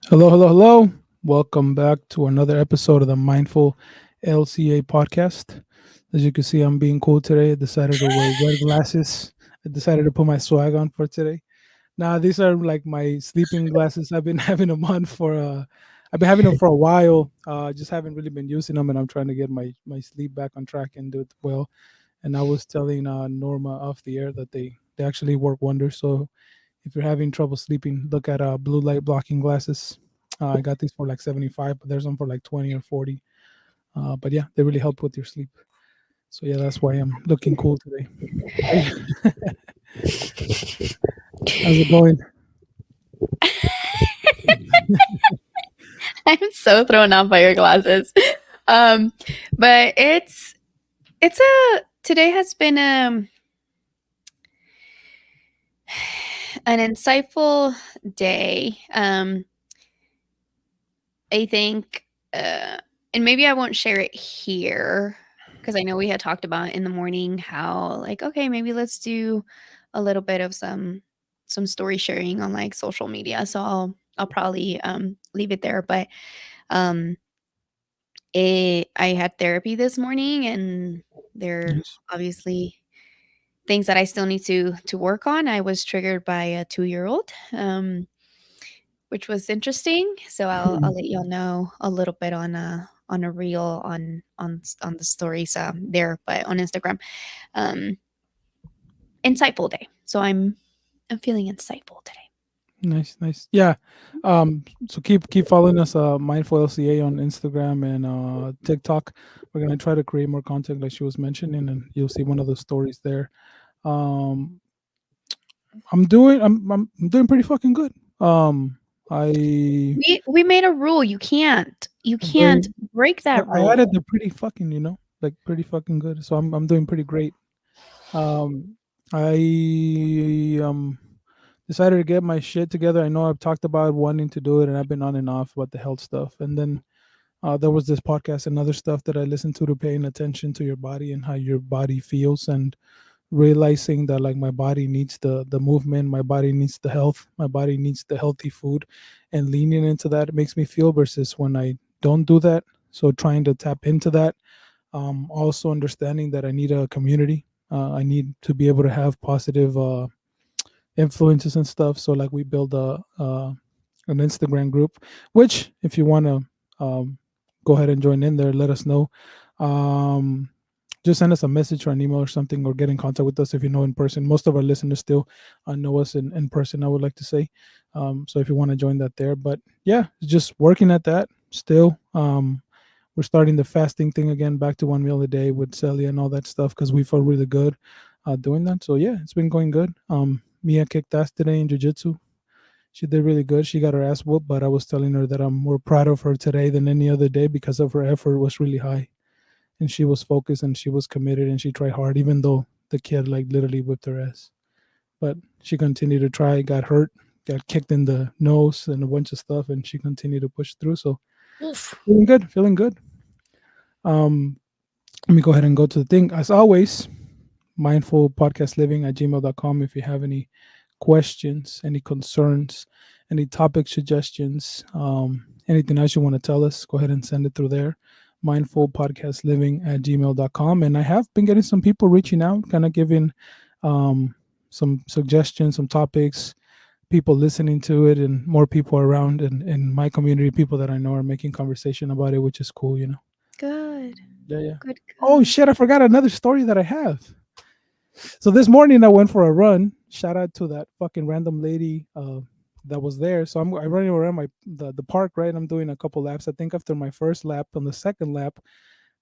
Hello, hello, hello. Welcome back to another episode of the Mindful LCA podcast. As you can see, I'm being cool today. I decided to wear red glasses. I decided to put my swag on for today. Now, these are like my sleeping glasses. I've been having them on I've been having them for a while. Just haven't really been using them, and I'm trying to get my sleep back on track and do it well. And I was telling Norma off the air that they actually work wonders. So if you're having trouble sleeping, look at blue light blocking glasses. I got these for like 75, but there's some for like 20 or 40. But yeah, they really help with your sleep. So yeah, that's why I'm looking cool today. How's it going? I'm so thrown off by your glasses. Um, but it's a today has been an insightful day. I think, and maybe I won't share it here because I know we had talked about in the morning how like okay maybe let's do a little bit of some story sharing on like social media. So I'll probably leave it there, but um I had therapy this morning, and there Nice. obviously things that I still need to work on. I was triggered by a 2-year-old, which was interesting. So I'll let y'all know a little bit on a reel on the stories there, but on Instagram. Um, insightful day. So I'm feeling insightful today. Nice, nice. Yeah. So keep following us, Mindful LCA on Instagram and TikTok. We're gonna try to create more content like she was mentioning, and you'll see one of the stories there. Um, I'm doing pretty fucking good. I We made a rule. You I'm very can't break that I added rule. the pretty fucking, like pretty fucking good. So I'm doing pretty great. Um, I decided to get my shit together. I know I've talked about wanting to do it, and I've been on and off about the health stuff. And then there was this podcast and other stuff that I listened to paying attention to your body and how your body feels, and realizing that like my body needs the movement, my body needs the health, my body needs the healthy food, and leaning into that makes me feel versus when I don't do that. So trying to tap into that, also understanding that I need a community. I need to be able to have positive influences and stuff. So like we build an Instagram group, which if you want to go ahead and join in there, let us know. Um, just send us a message or an email or something, or get in contact with us if you know in person. Most of our listeners still know us in person, I would like to say. So if you want to join that there, but yeah, just working at that still. We're starting the fasting thing again, back to one meal a day with Celia and all that stuff because we felt really good doing that. So yeah, it's been going good. Mia kicked ass today in jiu-jitsu. She did really good. She got her ass whooped, but I was telling her that I'm more proud of her today than any other day because of her effort was really high, and she was focused and she was committed and she tried hard, even though the kid like literally whipped her ass. But she continued to try. Got hurt, got kicked in the nose and a bunch of stuff, and she continued to push through. So Oof. feeling good, feeling good. Um, Let me go ahead and go to the thing. As always, mindfulpodcastliving at gmail.com. If you have any questions, any concerns, any topic suggestions, anything else you want to tell us, go ahead and send it through there. Mindfulpodcastliving at gmail.com. And I have been getting some people reaching out, kind of giving um, some suggestions, some topics, people listening to it, and more people around in my community, people that I know are making conversation about it, which is cool. Good. Yeah, yeah. Good, Oh good. shit! I forgot another story that I have. So this morning I went for a run. Shout out to that fucking random lady that was there. So I running around the park, right? I'm doing a couple laps. I think after my first lap, on the second lap,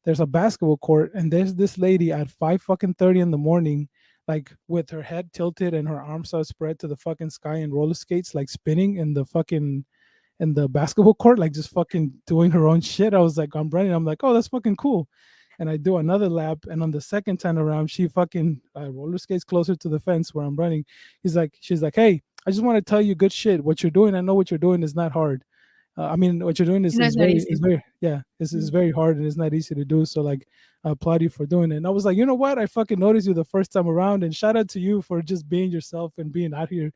there's a basketball court, and there's this lady at 5 fucking 30 in the morning, like with her head tilted and her arms outspread to the fucking sky and roller skates, like spinning in the basketball court, like just fucking doing her own shit. I was like, I'm running. I'm like, oh, that's fucking cool. And I do another lap, and on the second time around, she fucking roller skates closer to the fence where I'm running. She's like, hey, I just want to tell you good shit. What you're doing, I know what you're doing is not hard. I mean, what you're doing You know, it's not is easy. very, yeah, is Mm. very hard and it's not easy to do. So like, I applaud you for doing it. And I was like, you know what? I fucking noticed you the first time around, and shout out to you for just being yourself and being out here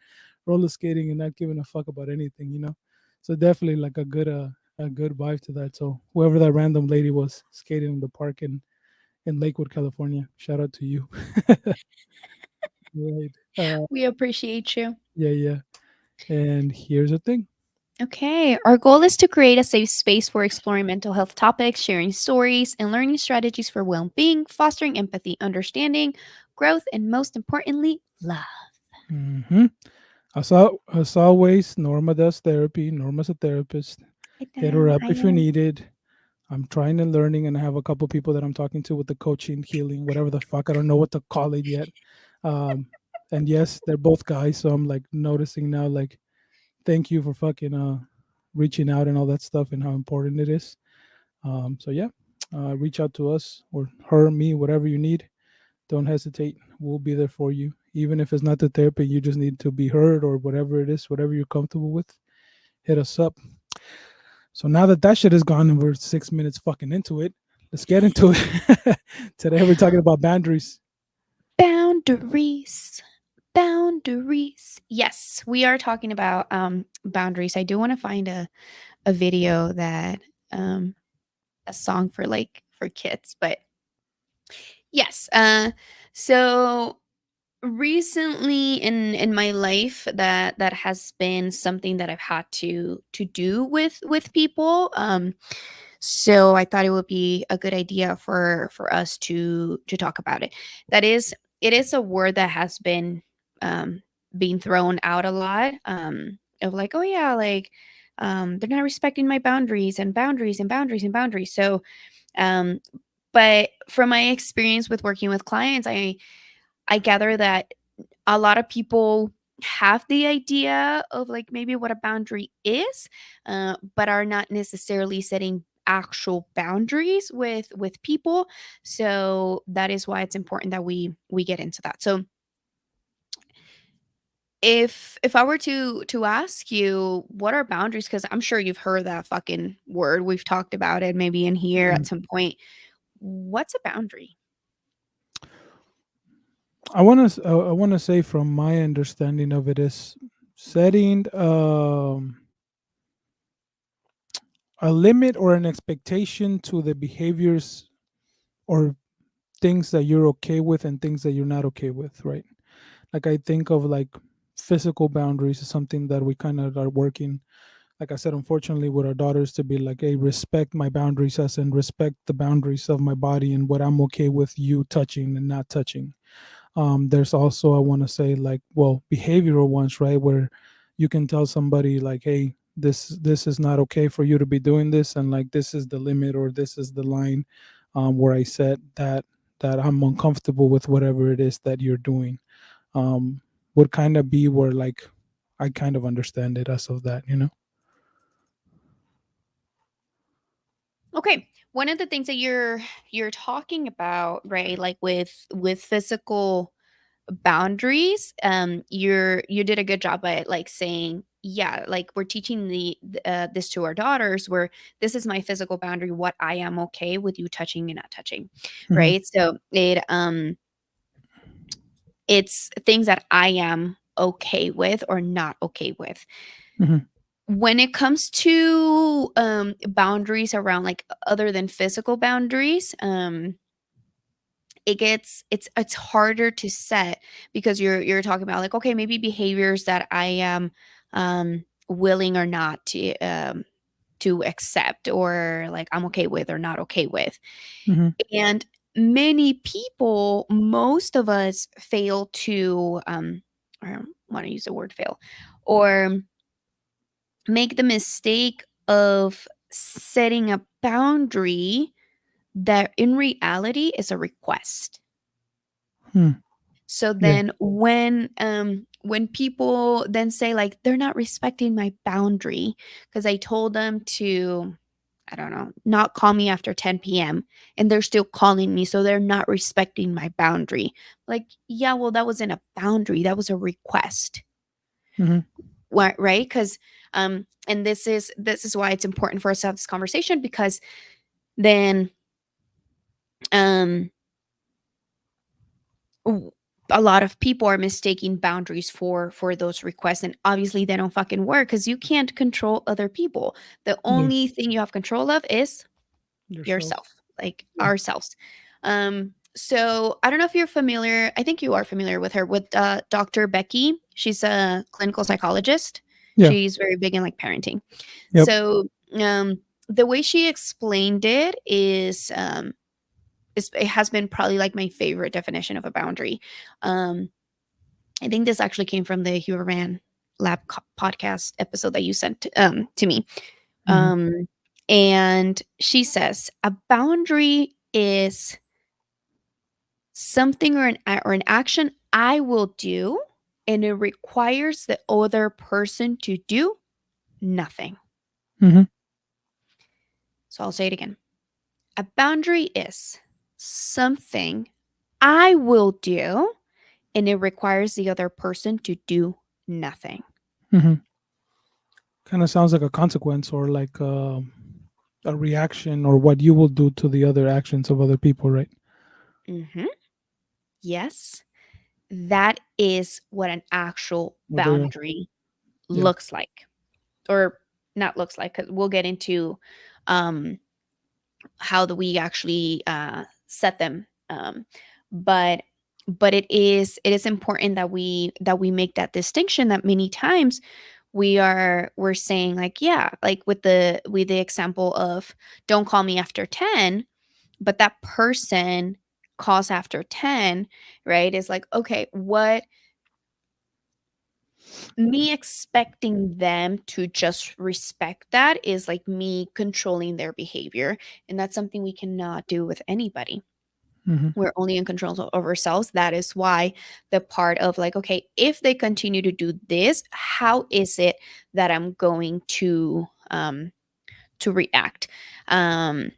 roller skating and not giving a fuck about anything. So definitely like a good vibe to that. So whoever that random lady was skating in the park in Lakewood, California, shout out to you. Right. We appreciate you. Yeah, yeah. And here's the thing. Okay, our goal is to create a safe space for exploring mental health topics, sharing stories, and learning strategies for well being, fostering empathy, understanding, growth, and most importantly, love. Hmm. As always, Norma does therapy. Norma's a therapist. I Hit her know, up I if you am. need it. I'm trying and learning, and I have a couple people that I'm talking to with the coaching, healing, whatever the fuck. I don't know what to call it yet. Um, and yes, they're both guys, so I'm like noticing now, like, thank you for fucking reaching out and all that stuff and how important it is. So yeah, reach out to us or her, me, whatever you need. Don't hesitate. We'll be there for you. Even if it's not the therapy, you just need to be heard or whatever it is, whatever you're comfortable with, hit us up. So now that that shit is gone and we're 6 minutes fucking into it, let's get into it. Today we're talking about boundaries. Boundaries. Boundaries. Yes, we are talking about boundaries. I do want to find a video that um a song for like for kids, but yes. So recently in my life that has been something that I've had to do with people. So I thought it would be a good idea for us to talk about it. That is, it is a word that has been um being thrown out a lot, of like, oh yeah, like they're not respecting my boundaries and boundaries and boundaries and boundaries. So um but from my experience with working with clients, I gather that a lot of people have the idea of like maybe what a boundary is, but are not necessarily setting actual boundaries with people. So that is why it's important that we get into that. So if I were to ask you what are boundaries, because I'm sure you've heard that fucking word, we've talked about it maybe in here at Mm. some point. What's a boundary? I want to say from my understanding of it is setting a limit or an expectation to the behaviors or things that you're okay with and things that you're not okay with, right? Like I think of like physical boundaries is something that we kind of are working, like I said, unfortunately, with our daughters to be like, hey, respect my boundaries, as in respect the boundaries of my body and what I'm okay with you touching and not touching. There's also, I want to say, like, well, behavioral ones, right, where you can tell somebody like, hey, this is not okay for you to be doing this, and like this is the limit or this is the line, where I said that I'm uncomfortable with whatever it is that you're doing. Would kind of be where like I kind of understand it as of that, you know. Okay. One of the things that you're talking about, right? Like with physical boundaries, you did a good job at like saying, yeah, like we're teaching this to our daughters, where this is my physical boundary, what I am okay with you touching and not touching, Hmm. right? So it's things that I am okay with or not okay with. Hmm. When it comes to boundaries around like other than physical boundaries, it's harder to set, because you're talking about like, okay, maybe behaviors that I am willing or not to accept, or like I'm okay with or not okay with. Hmm. And many people, most of us fail to I don't want to use the word fail, or make the mistake of setting a boundary that in reality is a request. Hmm. So Yeah. then when people then say like they're not respecting my boundary because I told them to, I don't know, not call me after 10 p.m. and they're still calling me, so they're not respecting my boundary. Like, yeah, well, that wasn't a boundary, that was a request. Hmm. What, right? Because and this is why it's important for us to have this conversation, because then um a lot of people are mistaking boundaries for those requests, and obviously they don't fucking work because you can't control other people. The Yeah. only thing you have control of is Yourself. yourself, like Yeah. ourselves. So I don't know if you're familiar. I think you are familiar with her, with Dr. Becky. She's a clinical psychologist. Yeah. She's very big in like parenting. Yep. So the way she explained it is it has been probably like my favorite definition of a boundary. um I think this actually came from the Huberman Lab podcast episode that you sent to me. Hmm. Um, and she says a boundary is something or an action I will do, and it requires the other person to do nothing. Hmm. So I'll say it again. A boundary is something I will do, and it requires the other person to do nothing. Hmm. Kind of sounds like a consequence or like a reaction or what you will do to the other actions of other people, right? Hmm. Yes, that is what an actual Or the boundary yeah. looks like, or not looks like, because we'll get into um, how do we actually set them. But it is important that we make that distinction, that many times we're saying like, yeah, like with the example of don't call me after 10, but that person calls after 10, right? Is like, okay, what, me expecting them to just respect that is like me controlling their behavior, and that's something we cannot do with anybody. Hmm. We're only in control of ourselves. That is why the part of like, okay, if they continue to do this, how is it that I'm going to react? um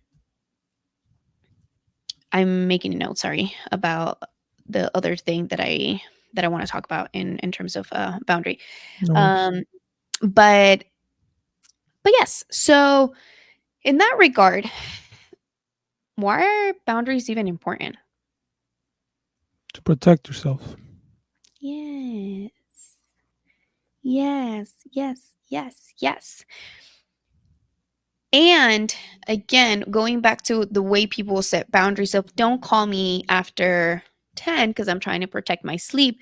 I'm making a note, sorry, about the other thing that I want to talk about in terms of boundary. No worries. um but yes, so in that regard, why are boundaries even important? To protect yourself. Yes, yes, yes, yes, yes. And again, going back to the way people set boundaries of don't call me after 10 because I'm trying to protect my sleep.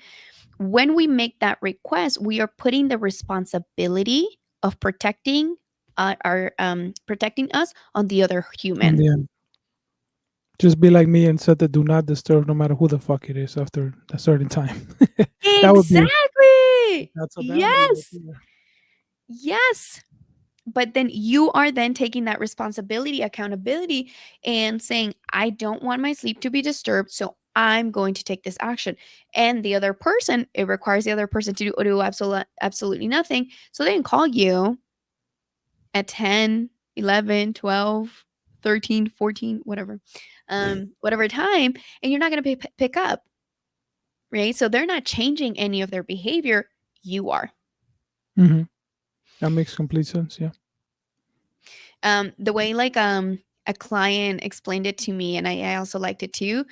When we make that request, we are putting the responsibility of protecting our protecting us on the other On human. the end, just be like me and set the do not disturb no matter who the fuck it is after a certain time. That would be Exactly. that's a boundary right Yes. there. Yes. But then you are then taking that responsibility, accountability, and saying, I don't want my sleep to be disturbed, so I'm going to take this action. And the other person, it requires the other person to do absolutely nothing. So they can call you at 10, 11, 12, 13, 14, whatever time, and you're not going to pick up, right? So they're not changing any of their behavior. You are. Hmm. That makes complete sense. Yeah. The way like a client explained it to me, and I also liked it too.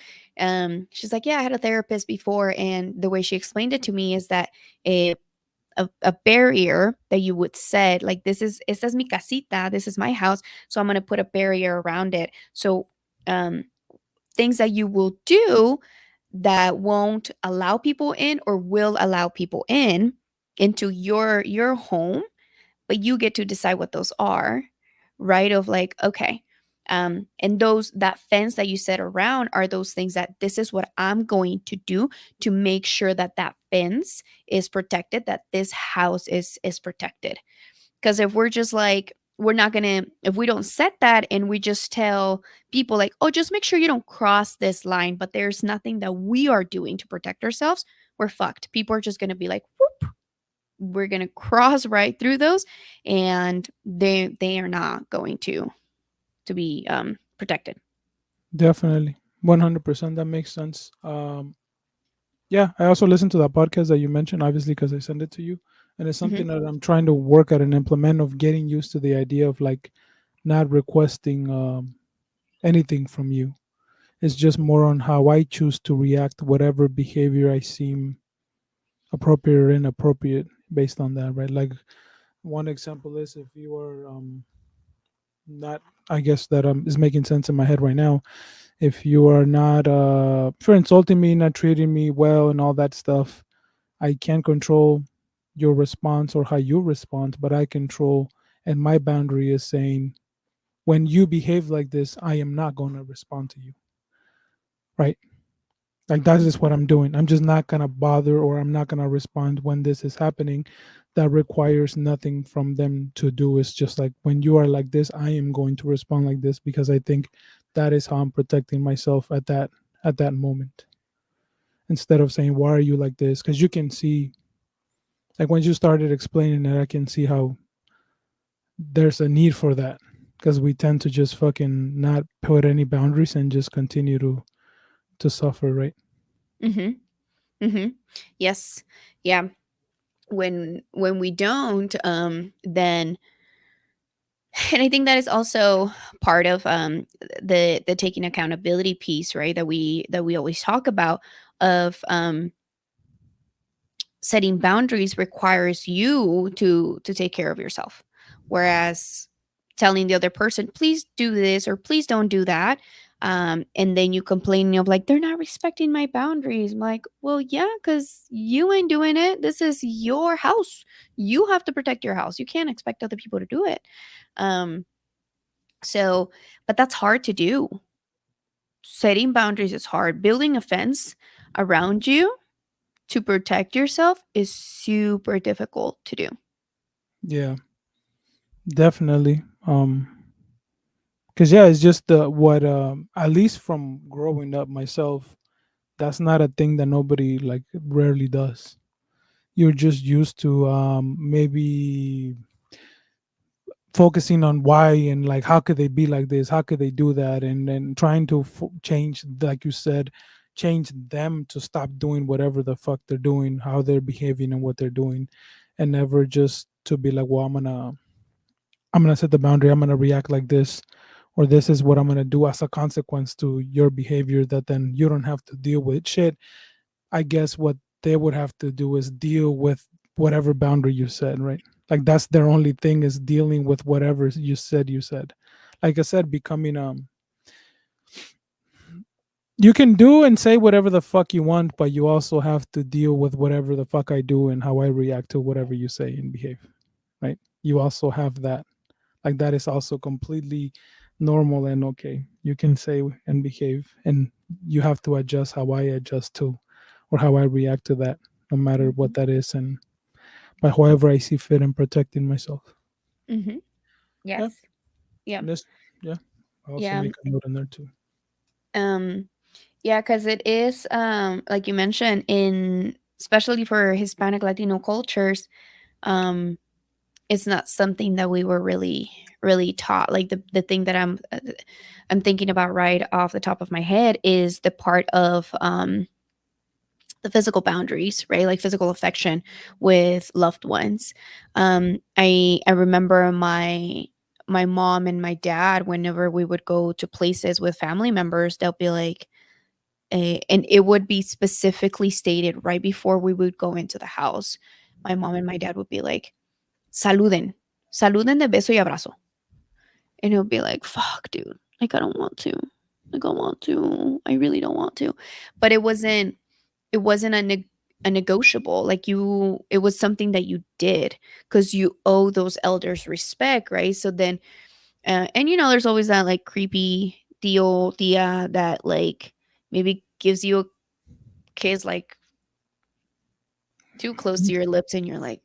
She's like, yeah, I had a therapist before, and the way she explained it to me is that a barrier that you would set, like, this is, esta es mi casita, this is my house, so I'm going to put a barrier around it. So um things that you will do that won't allow people in or will allow people in into your home, but you get to decide what those are, right? Of like, okay, and those, that fence that you set around are those things that this is what I'm going to do to make sure that that fence is protected, that this house is protected. Because if we're just like, we're not gonna, if we don't set that and we just tell people like, oh, just make sure you don't cross this line, but there's nothing that we are doing to protect ourselves, we're fucked. People are just gonna be like, whoop, we're going to cross right through those, and they are not going to be protected. Definitely. 100%. That makes sense. Yeah, I also listened to that podcast that you mentioned, obviously, because I sent it to you. And it's Hmm. something that I'm trying to work at and implement of getting used to the idea of like not requesting anything from you. It's just more on how I choose to react to whatever behavior I seem appropriate or inappropriate based on that, right? Like one example is if you are not, I guess that is making sense in my head right now. If you are not, if you're insulting me, not treating me well, and all that stuff, I can't control your response or how you respond, but I control, and my boundary is saying, when you behave like this, I am not going to respond to you, right? Like that's just what I'm doing. I'm just not gonna bother or I'm not gonna respond when this is happening. That requires nothing from them to do. It's just like when you are like this, I am going to respond like this because I think that is how I'm protecting myself at that moment. Instead of saying, why are you like this? Because you can see, like when you started explaining it, I can see how there's a need for that. Because we tend to just fucking not put any boundaries and just continue to suffer, right? Mhm. Mhm. Yes. Yeah. When we don't, then and I think that is also part of the taking accountability piece, right? That we always talk about of setting boundaries requires you to take care of yourself, whereas telling the other person, please do this or please don't do that, and then you complaining of like they're not respecting my boundaries. I'm like, well, yeah, because you ain't doing it. This is your house. You have to protect your house. You can't expect other people to do it. um so, but that's hard to do. Setting boundaries is hard. Building a fence around you to protect yourself is super difficult to do. Yeah, definitely. Because yeah, it's just what at least from growing up myself, that's not a thing that nobody like rarely does. You're just used to maybe focusing on why and like how could they be like this, how could they do that, and then trying to change, like you said, change them to stop doing whatever the fuck they're doing, how they're behaving and what they're doing, and never just to be like, well, I'm gonna set the boundary. I'm gonna react like this, or this is what I'm gonna do as a consequence to your behavior. That then you don't have to deal with shit. I guess what they would have to do is deal with whatever boundary you set, right? Like that's their only thing is dealing with whatever you said. You said, like I said, becoming you can do and say whatever the fuck you want, but you also have to deal with whatever the fuck I do and how I react to whatever you say and behave, right? You also have that. Like that is also completely normal and okay. You can say and behave, and you have to adjust how I adjust to, or how I react to that, no matter what Mhm. that is, and by however I see fit in protecting myself. Mhm. Yeah, Yes. Yeah. and this, yeah. I also Yeah. make a note in there too. Um yeah, cuz it is like you mentioned, in especially for Hispanic Latino cultures, um it's not something that we were really taught. Like the thing that I'm thinking about right off the top of my head is the part of the physical boundaries, right? Like physical affection with loved ones. I remember my mom and my dad, whenever we would go to places with family members, they'll be like, and it would be specifically stated right before we would go into the house. My mom and my dad would be like, saluden, saluden de beso y abrazo. And he'll be like, fuck, dude, like I don't want to. Like I want to. I really don't want to. But it wasn't a negotiable. Like it was something that you did because you owe those elders respect, right? So then and there's always that like creepy tío tia that like maybe gives you a kiss like too close to your lips and you're like,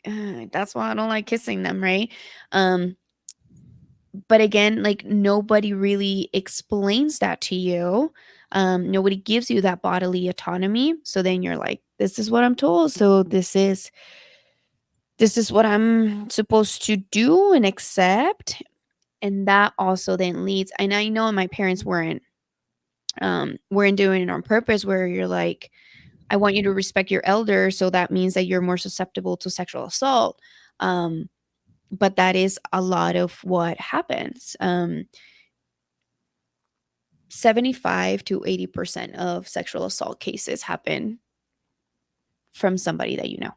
that's why I don't like kissing them, right? um but again, like nobody really explains that to you. Nobody gives you that bodily autonomy, so then you're like, this is what I'm told, so this is what I'm supposed to do and accept. And that also then leads, and I know my parents weren't doing it on purpose, where you're like, I want you to respect your elder, so that means that you're more susceptible to sexual assault. um but that is a lot of what happens. 75 to 80% of sexual assault cases happen from somebody that you know.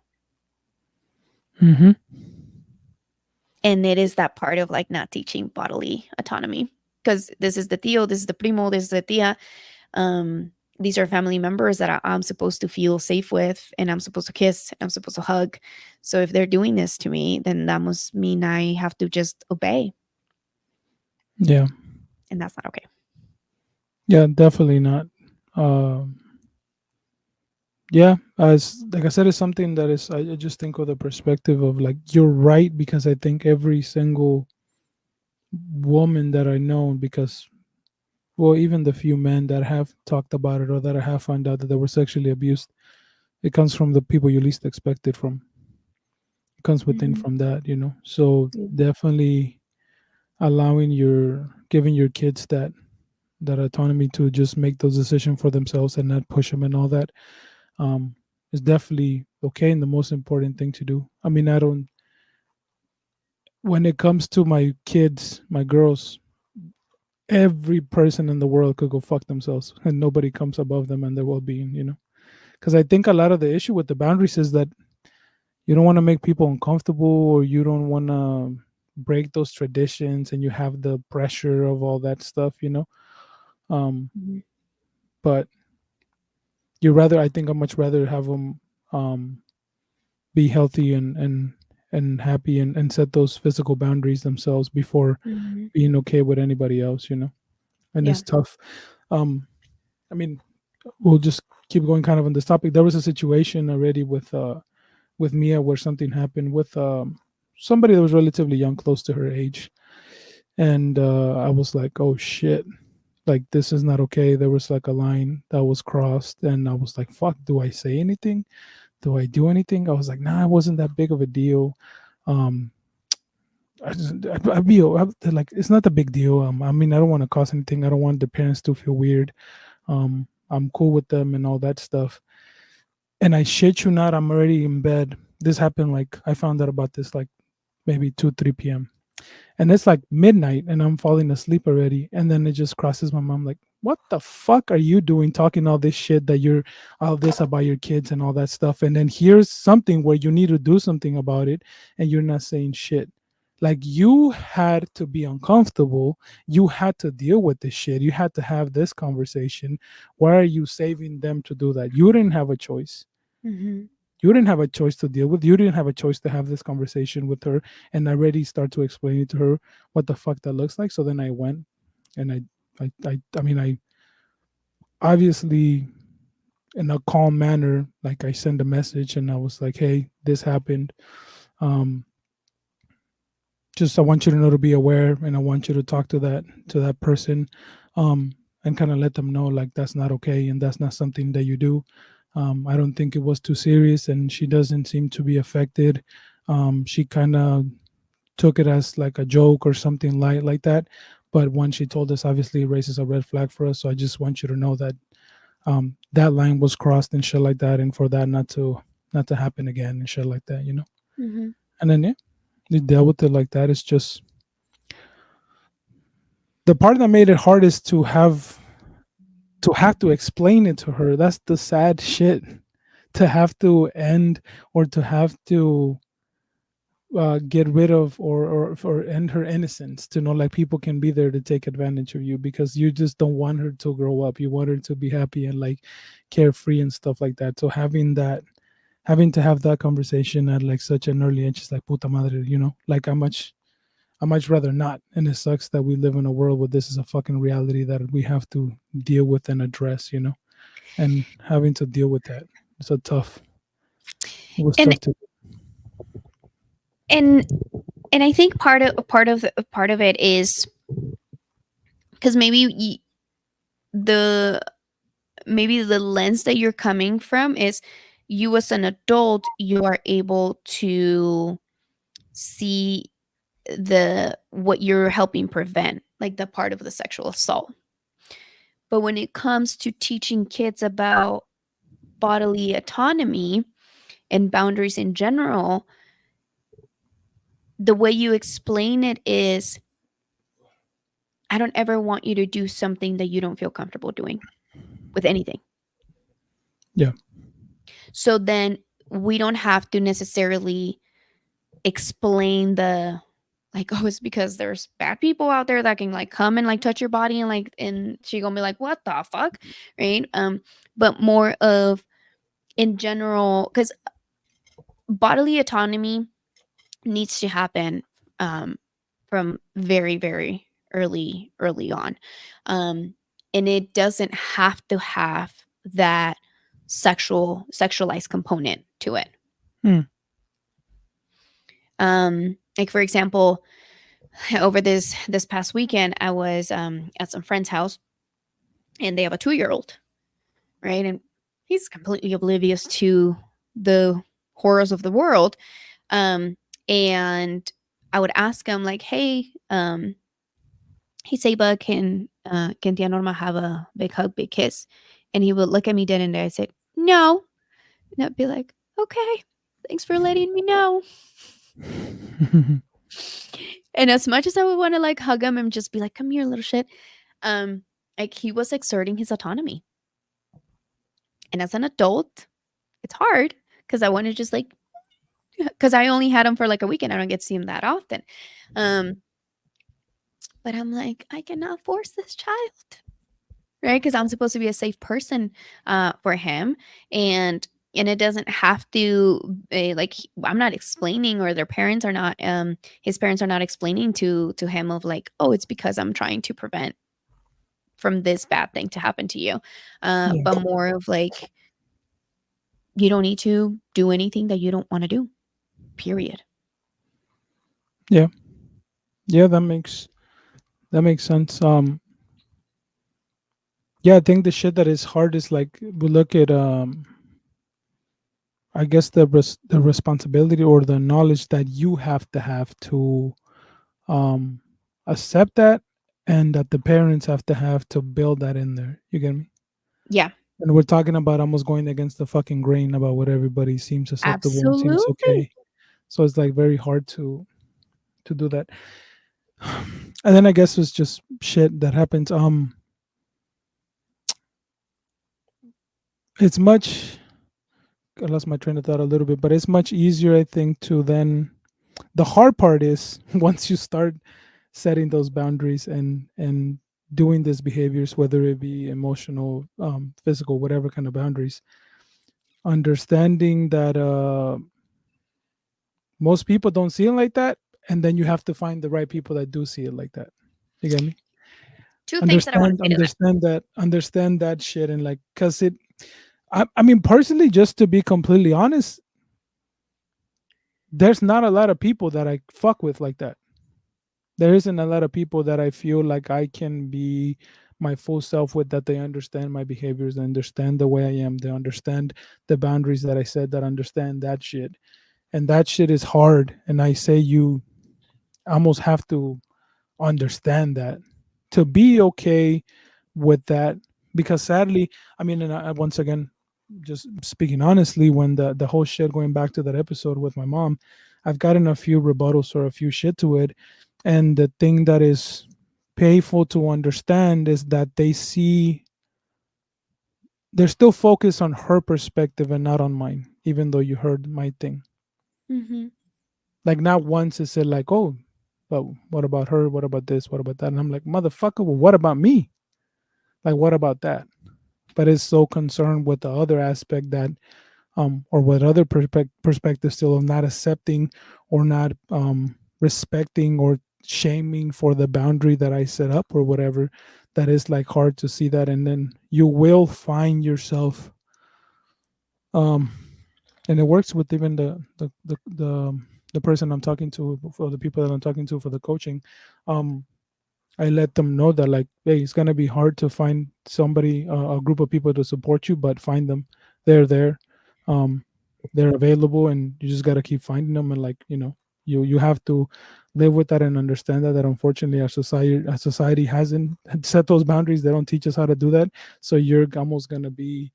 Mm-hmm. And it is that part of like not teaching bodily autonomy, because this is the tío, this is the primo, this is the tía. Um, these are family members that I'm supposed to feel safe with, and I'm supposed to kiss, and I'm supposed to hug. So if they're doing this to me, then that must mean I have to just obey, Yeah. and that's not okay. Yeah. Definitely not. Um, yeah. As like I said, it's something that is. I just think of the perspective of like you're right because I think every single woman that I know, because well, even the few men that have talked about it or that I have found out that they were sexually abused, it comes from the people you least expect it from. It comes within Mhm. from that, you know. So Yeah. definitely allowing your giving your kids that autonomy to just make those decisions for themselves and not push them and all that, um, is definitely okay and the most important thing to do. I mean, I don't. When it comes to my kids, my girls, every person in the world could go fuck themselves, and nobody comes above them and their well-being. You know, because I think a lot of the issue with the boundaries is that you don't want to make people uncomfortable or you don't want to break those traditions and you have the pressure of all that stuff, you know. um Mhm. but you rather, I think I much rather have them um be healthy and happy and set those physical boundaries themselves before Mhm. being okay with anybody else, you know. And Yeah. it's tough. um I mean, we'll just keep going kind of on this topic. There was a situation already with Mia where something happened with somebody that was relatively young, close to her age, and I was like, "Oh shit! Like this is not okay." There was like a line that was crossed, and I was like, "Fuck! Do I say anything? Do I do anything?" I was like, "Nah, it wasn't that big of a deal." Um, I'd be like, it's not a big deal. I mean, I don't want to cause anything. I don't want the parents to feel weird. I'm cool with them and all that stuff. And I shit you not, I'm already in bed. This happened like I found out about this like maybe 2 3 p.m. and it's like midnight and I'm falling asleep already, and then it just crosses my mind like, what the fuck are you doing talking all this shit that you're all this about your kids and all that stuff, and then here's something where you need to do something about it and you're not saying shit. Like you had to be uncomfortable, you had to deal with this shit, you had to have this conversation. Why are you saving them to do that? You didn't have a choice. Mhm. You didn't have a choice to deal with. You didn't have a choice to have this conversation with her. And I already start to explain it to her what the fuck that looks like. So then I went and I mean, I obviously in a calm manner, like I sent a message and I was like, hey, this happened. Um, just I want you to know to be aware, and I want you to talk to that person, and kind of let them know like that's not okay and that's not something that you do. I don't think it was too serious, and she doesn't seem to be affected. She kind of took it as like a joke or something light like that. But when she told us, obviously it raises a red flag for us. So I just want you to know that that line was crossed and shit like that, and for that not to happen again and shit like that, you know. Mhm. And then yeah, we dealt with it like that. It's just the part that made it hard is to have to explain it to her. That's the sad shit. To have to end or to have to get rid of or end her innocence, to know like people can be there to take advantage of you because you just don't want her to grow up. You want her to be happy and like carefree and stuff like that. So having to have that conversation at like such an early age is like puta madre, you know, like I much rather not. And it sucks that we live in a world where this is a fucking reality that we have to deal with and address, you know, and having to deal with that. It's a tough, it was And tough to. and and I think part of it is because the maybe the lens that you're coming from is you as an adult, you are able to see the what you're helping prevent, like the part of the sexual assault. But when it comes to teaching kids about bodily autonomy and boundaries in general, the way you explain it is I don't ever want you to do something that you don't feel comfortable doing with anything. Yeah. So then we don't have to necessarily explain the like, oh, it's because there's bad people out there that can like come and like touch your body and like, and she gonna be like, what the fuck, right? But more of in general, because bodily autonomy needs to happen um from very very early on, um and it doesn't have to have that sexualized component to it. Hmm. Like for example, over this past weekend, I was at some friend's house, and they have a 2-year old, right? And he's completely oblivious to the horrors of the world. Um, and I would ask him like, "Hey, Seba, can Tia Norma have a big hug, big kiss?" And he would look at me dead in the eye. I said, "No," and I'd be like, "Okay, thanks for letting me know." And as much as I would want to like hug him and just be like, "Come here, little shit," um, like he was exerting his autonomy. And as an adult, it's hard because I want to just like, because I only had him for like a weekend. I don't get to see him that often. Um, but I'm like, I cannot force this child, right? Because I'm supposed to be a safe person for him. And it doesn't have to like I'm not explaining, or their parents are not his parents are not explaining to him of like, oh, it's because I'm trying to prevent from this bad thing to happen to you, Yeah. but more of like, you don't need to do anything that you don't want to do, period. Yeah. Yeah, that makes sense. Yeah, I think the shit that is hard is like we look at I guess the responsibility or the knowledge that you have to um accept that, and that the parents have to build that in there. You get me? Yeah, And we're talking about almost going against the fucking grain about what everybody seems acceptable and seems absolutely. okay. So it's like very hard to do that. And then I guess it's just shit that happens. It's much I lost my train of thought a little bit, but it's much easier, I think, to then the hard part is once you start setting those boundaries and doing these behaviors, whether it be emotional, physical, whatever kind of boundaries, understanding that most people don't see it like that, and then you have to find the right people that do see it like that. You get me? Two things that I want to understand say to that. understand that understand that shit, and like, because I mean, personally, just to be completely honest, there's not a lot of people that I fuck with like that. There isn't a lot of people that I feel like I can be my full self with, that they understand my behaviors, they understand the way I am, they understand the boundaries that I said, that understand that shit. And that shit is hard. And I say you almost have to understand that to be okay with that. Because sadly, I mean, and once again, just speaking honestly, when the whole shit, going back to that episode with my mom, I've gotten a few rebuttals or a few shit to it. And the thing that is painful to understand is that they're still focused on her perspective and not on mine, even though you heard my thing. Hmm. Like, not once is it like, oh, but what about her? What about this? What about that? And I'm like, motherfucker, well, what about me? Like, what about that? But it's so concerned with the other aspect that, or what other perspective still of not accepting or not respecting or shaming for the boundary that I set up or whatever. That is like hard to see that, and then you will find yourself, um, and it works with even the person I'm talking to, for the people that I'm talking to for the coaching. um, I let them know that, like, hey, it's gonna be hard to find somebody, a group of people to support you, but find them. They're there, um, they're available, and you just gotta keep finding them. And, like, you have to live with that and understand that unfortunately our society hasn't set those boundaries. They don't teach us how to do that. So you're almost gonna be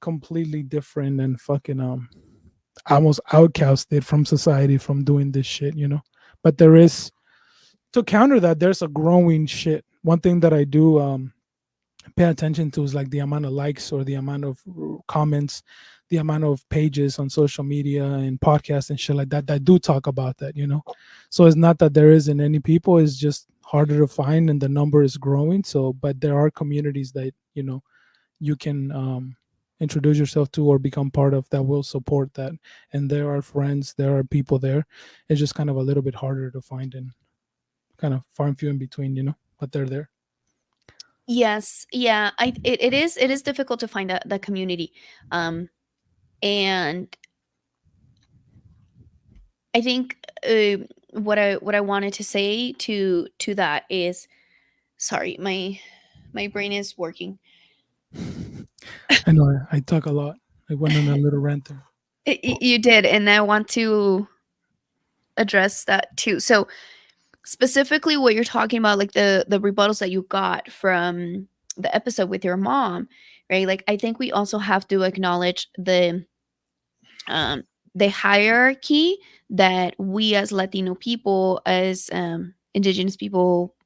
completely different and fucking almost outcasted from society from doing this shit. But there is, to counter that, there's a growing shit. one thing that I do pay attention to is like the amount of likes or the amount of comments, the amount of pages on social media and podcasts and shit like that that do talk about that, you know. So it's not that there isn't any people, it's just harder to find and the number is growing. So but there are communities that, you know, you can introduce yourself to or become part of that will support that. And there are friends, there are people there. It's just kind of a little bit harder to find and kind of far and few in between, you know, but they're there. Yes, yeah, it is difficult to find the community, um, and I think what I wanted to say to that is, sorry, my brain is working. I know I talk a lot. I went on a little rant there. You did, and I want to address that too. So specifically, what you're talking about, like the rebuttals that you got from the episode with your mom, right? Like I think we also have to acknowledge um the hierarchy that we as Latino people, as indigenous people,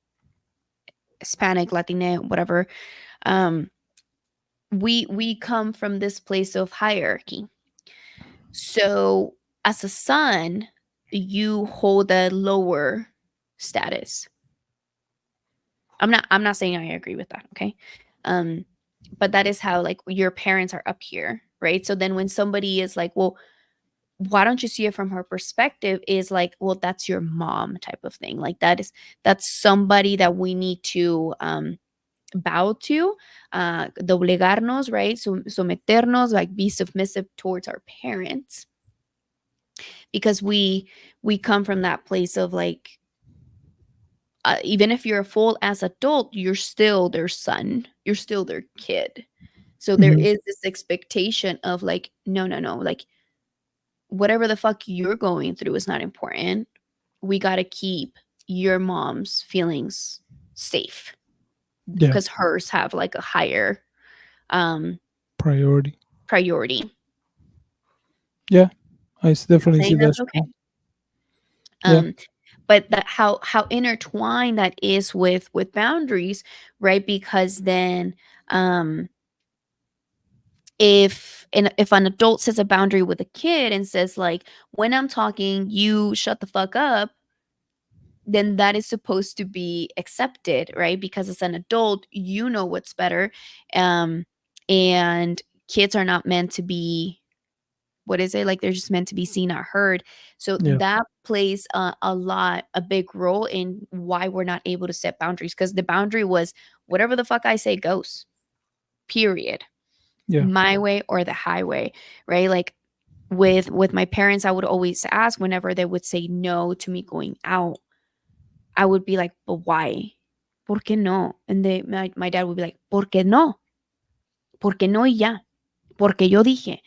Hispanic, Latina, whatever, um, we come from this place of hierarchy. So as a son, you hold a lower status. I'm not saying I agree with that, okay? Um, but that is how, like, your parents are up here, right? So then when somebody is like, well, why don't you see it from her perspective, is like, well, that's your mom type of thing. Like that's somebody that we need to bow to, doblegarnos, right? Someternos, like be submissive towards our parents, because we come from that place of like, even if you're a full as adult, you're still their son, you're still their kid. So there Hmm. is this expectation of like, no, no, no, like whatever the fuck you're going through is not important. We got to keep your mom's feelings safe, Yeah, because hers have like a higher um priority. priority. Yeah, I'm not definitely see saying that's that's okay. true. Yeah. Um, but that how intertwined that is with boundaries, right? Because then if an adult sets a boundary with a kid and says like, when I'm talking, you shut the fuck up, then that is supposed to be accepted, right? Because as an adult, you know what's better. Um, and kids are not meant to be, what is it? Like they're just meant to be seen, not heard. So Yeah. that plays a big role in why we're not able to set boundaries. Because the boundary was whatever the fuck I say goes, period. Yeah. My way or the highway, right? Like with my parents, I would always ask whenever they would say no to me going out. I would be like, but why? ¿Por qué no? And my dad would be like, ¿por qué no? ¿Por qué no y ya? Porque yo dije.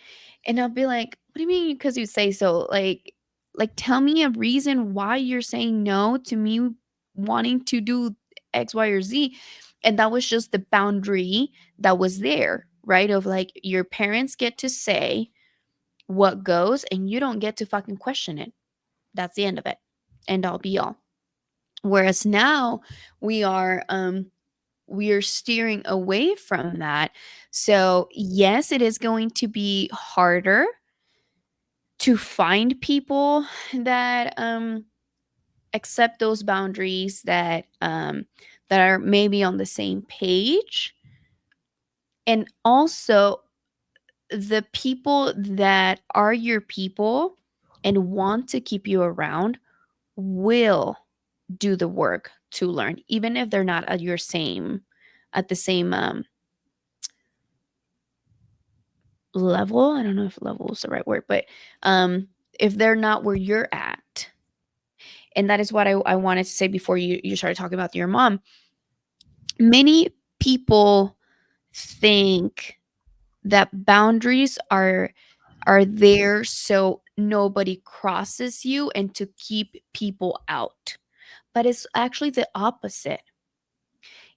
And I'll be like, what do you mean because you say so? Like tell me a reason why you're saying no to me wanting to do X, Y, or Z. And that was just the boundary that was there, right? Of like, your parents get to say what goes and you don't get to fucking question it. That's the end of it. End all be all. Whereas now we are we are steering away from that. So yes, it is going to be harder to find people that accept those boundaries, that are maybe on the same page. And also, the people that are your people and want to keep you around will do the work to learn, even if they're not at the same level. I don't know if level is the right word, but if they're not where you're at. And that is what I wanted to say before you started talking about your mom. Many people think that boundaries are there so nobody crosses you and to keep people out. But it's actually the opposite.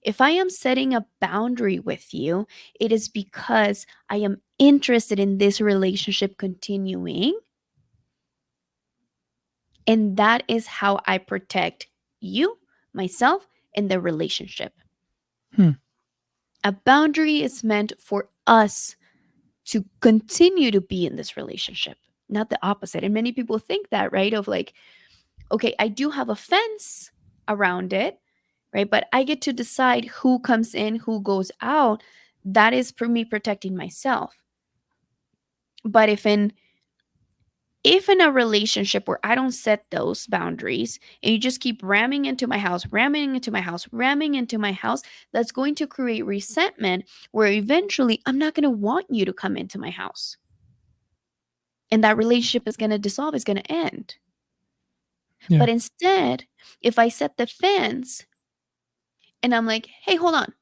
If I am setting a boundary with you, it is because I am interested in this relationship continuing. And that is how I protect you, myself, and the relationship. Hmm. A boundary is meant for us to continue to be in this relationship, not the opposite. And many people think that, right? Of like, okay, I do have a fence around it, right? But I get to decide who comes in, who goes out. That is for me protecting myself. But if in a relationship where I don't set those boundaries and you just keep ramming into my house, ramming into my house, ramming into my house, that's going to create resentment where eventually I'm not going to want you to come into my house. And that relationship is going to dissolve, is going to end. Yeah. But instead, if I set the fence and I'm like, hey, hold on,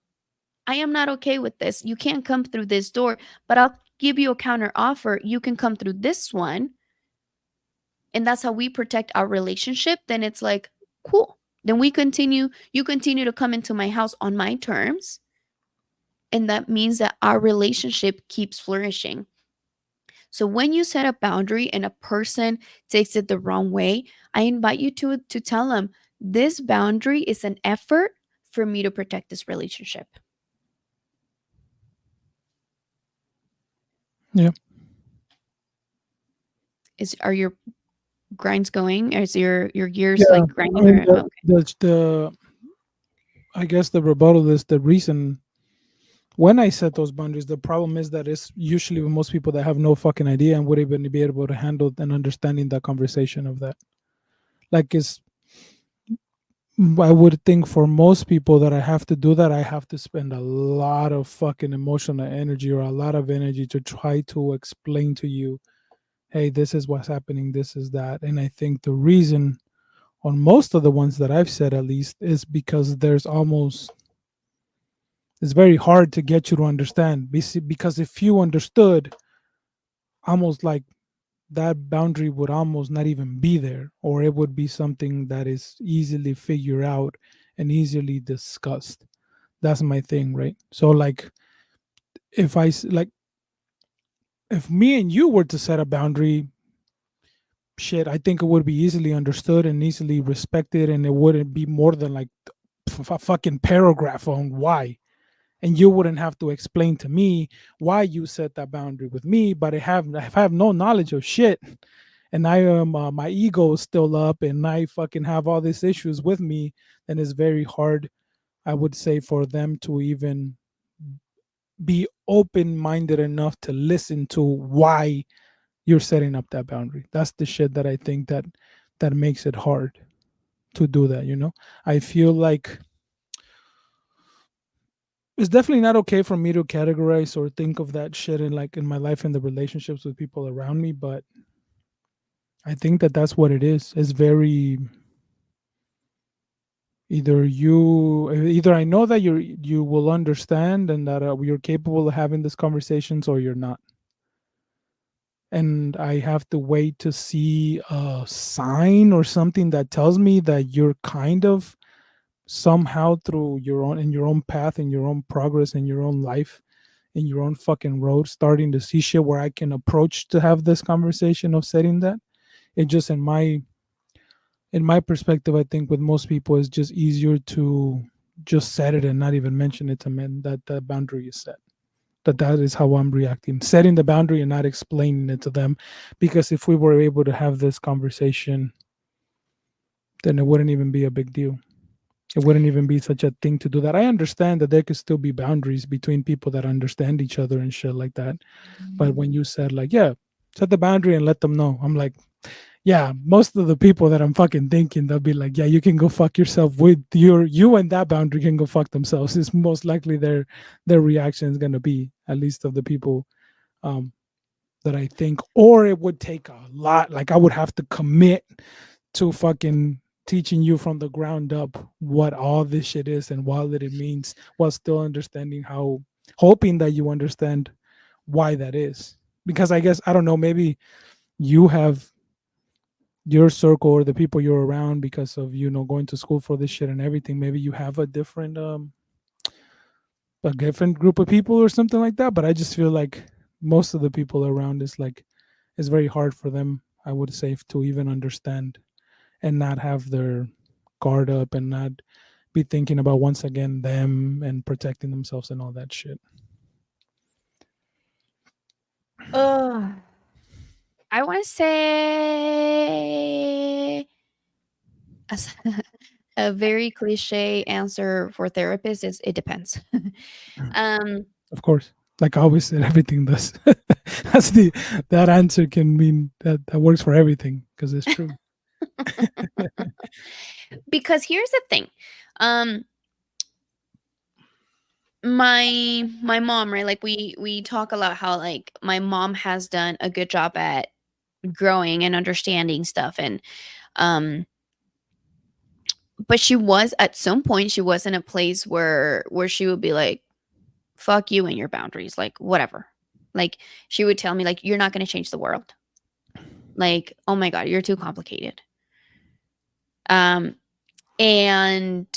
I am not okay with this. You can't come through this door, but I'll give you a counter offer. You can come through this one. And that's how we protect our relationship. Then it's like, cool. Then you continue to come into my house on my terms. And that means that our relationship keeps flourishing. So when you set a boundary and a person takes it the wrong way, I invite you to tell them this boundary is an effort for me to protect this relationship. Yeah. Is are your grinds going? Is your gears Yeah. like I grinding mean, or oh, the I guess the rebuttal is the reason when I set those boundaries. The problem is that it's usually with most people that have no fucking idea and would even be able to handle and understanding that conversation of that. Like, it's I would think for most people that I have to do that, I have to spend a lot of fucking emotional energy or a lot of energy to try to explain to you, hey, this is what's happening, this is that. And I think the reason on most of the ones that I've said, at least, is because it's very hard to get you to understand. Because if you understood, almost like that boundary would almost not even be there, or it would be something that is easily figured out and easily discussed. That's my thing, right? So, like, like, if me and you were to set a boundary, shit, I think it would be easily understood and easily respected, and it wouldn't be more than like a fucking paragraph on why. And you wouldn't have to explain to me why you set that boundary with me. But I have no knowledge of shit, and I am my ego is still up, and I fucking have all these issues with me. And it's very hard, I would say, for them to even be open minded enough to listen to why you're setting up that boundary. That's the shit that I think that makes it hard to do that. I feel like it's definitely not okay for me to categorize or think of that shit in my life and the relationships with people around me. But I think that that's what it is. It's very, either I know that you will understand and that you're capable of having these conversations, or you're not. And I have to wait to see a sign or something that tells me that you're kind of somehow, through your own path, in your own progress, in your own life, in your own fucking road, starting to see shit where I can approach to have this conversation of setting that. It just, in my perspective, I think with most people it's just easier to just set it and not even mention it to men that the boundary is set. That is how I'm reacting. Setting the boundary and not explaining it to them. Because if we were able to have this conversation, then it wouldn't even be a big deal. It wouldn't even be such a thing to do that. I understand that there could still be boundaries between people that understand each other and shit like that. But when you said, like, yeah, set the boundary and let them know, I'm like, yeah, most of the people that I'm fucking thinking, they'll be like, yeah, you can go fuck yourself. With you and that boundary can go fuck themselves. Is most likely their reaction is gonna be, at least of the people um that I think. Or it would take a lot. Like, I would have to commit to fucking teaching you from the ground up what all this shit is and what it means, while still understanding hoping that you understand why that is. Because I guess, I don't know, maybe you have your circle or the people you're around, because of going to school for this shit and everything, maybe you have a different group of people or something like that. But I just feel like most of the people around is like, it's very hard for them, I would say, to even understand and not have their guard up and not be thinking about once again them and protecting themselves and all that shit. Ugh. I want to say as a very cliche answer for therapists is it depends. um, Of course, like I always said, everything does. That's the that answer can mean that that works for everything because it's true. because here's the thing. Um, my mom, right? Like we talk a lot how like my mom has done a good job at growing and understanding stuff and um but she was at some point she was in a place where she would be like fuck you and your boundaries like whatever, like she would tell me like you're not going to change the world, like oh my god you're too complicated. Um and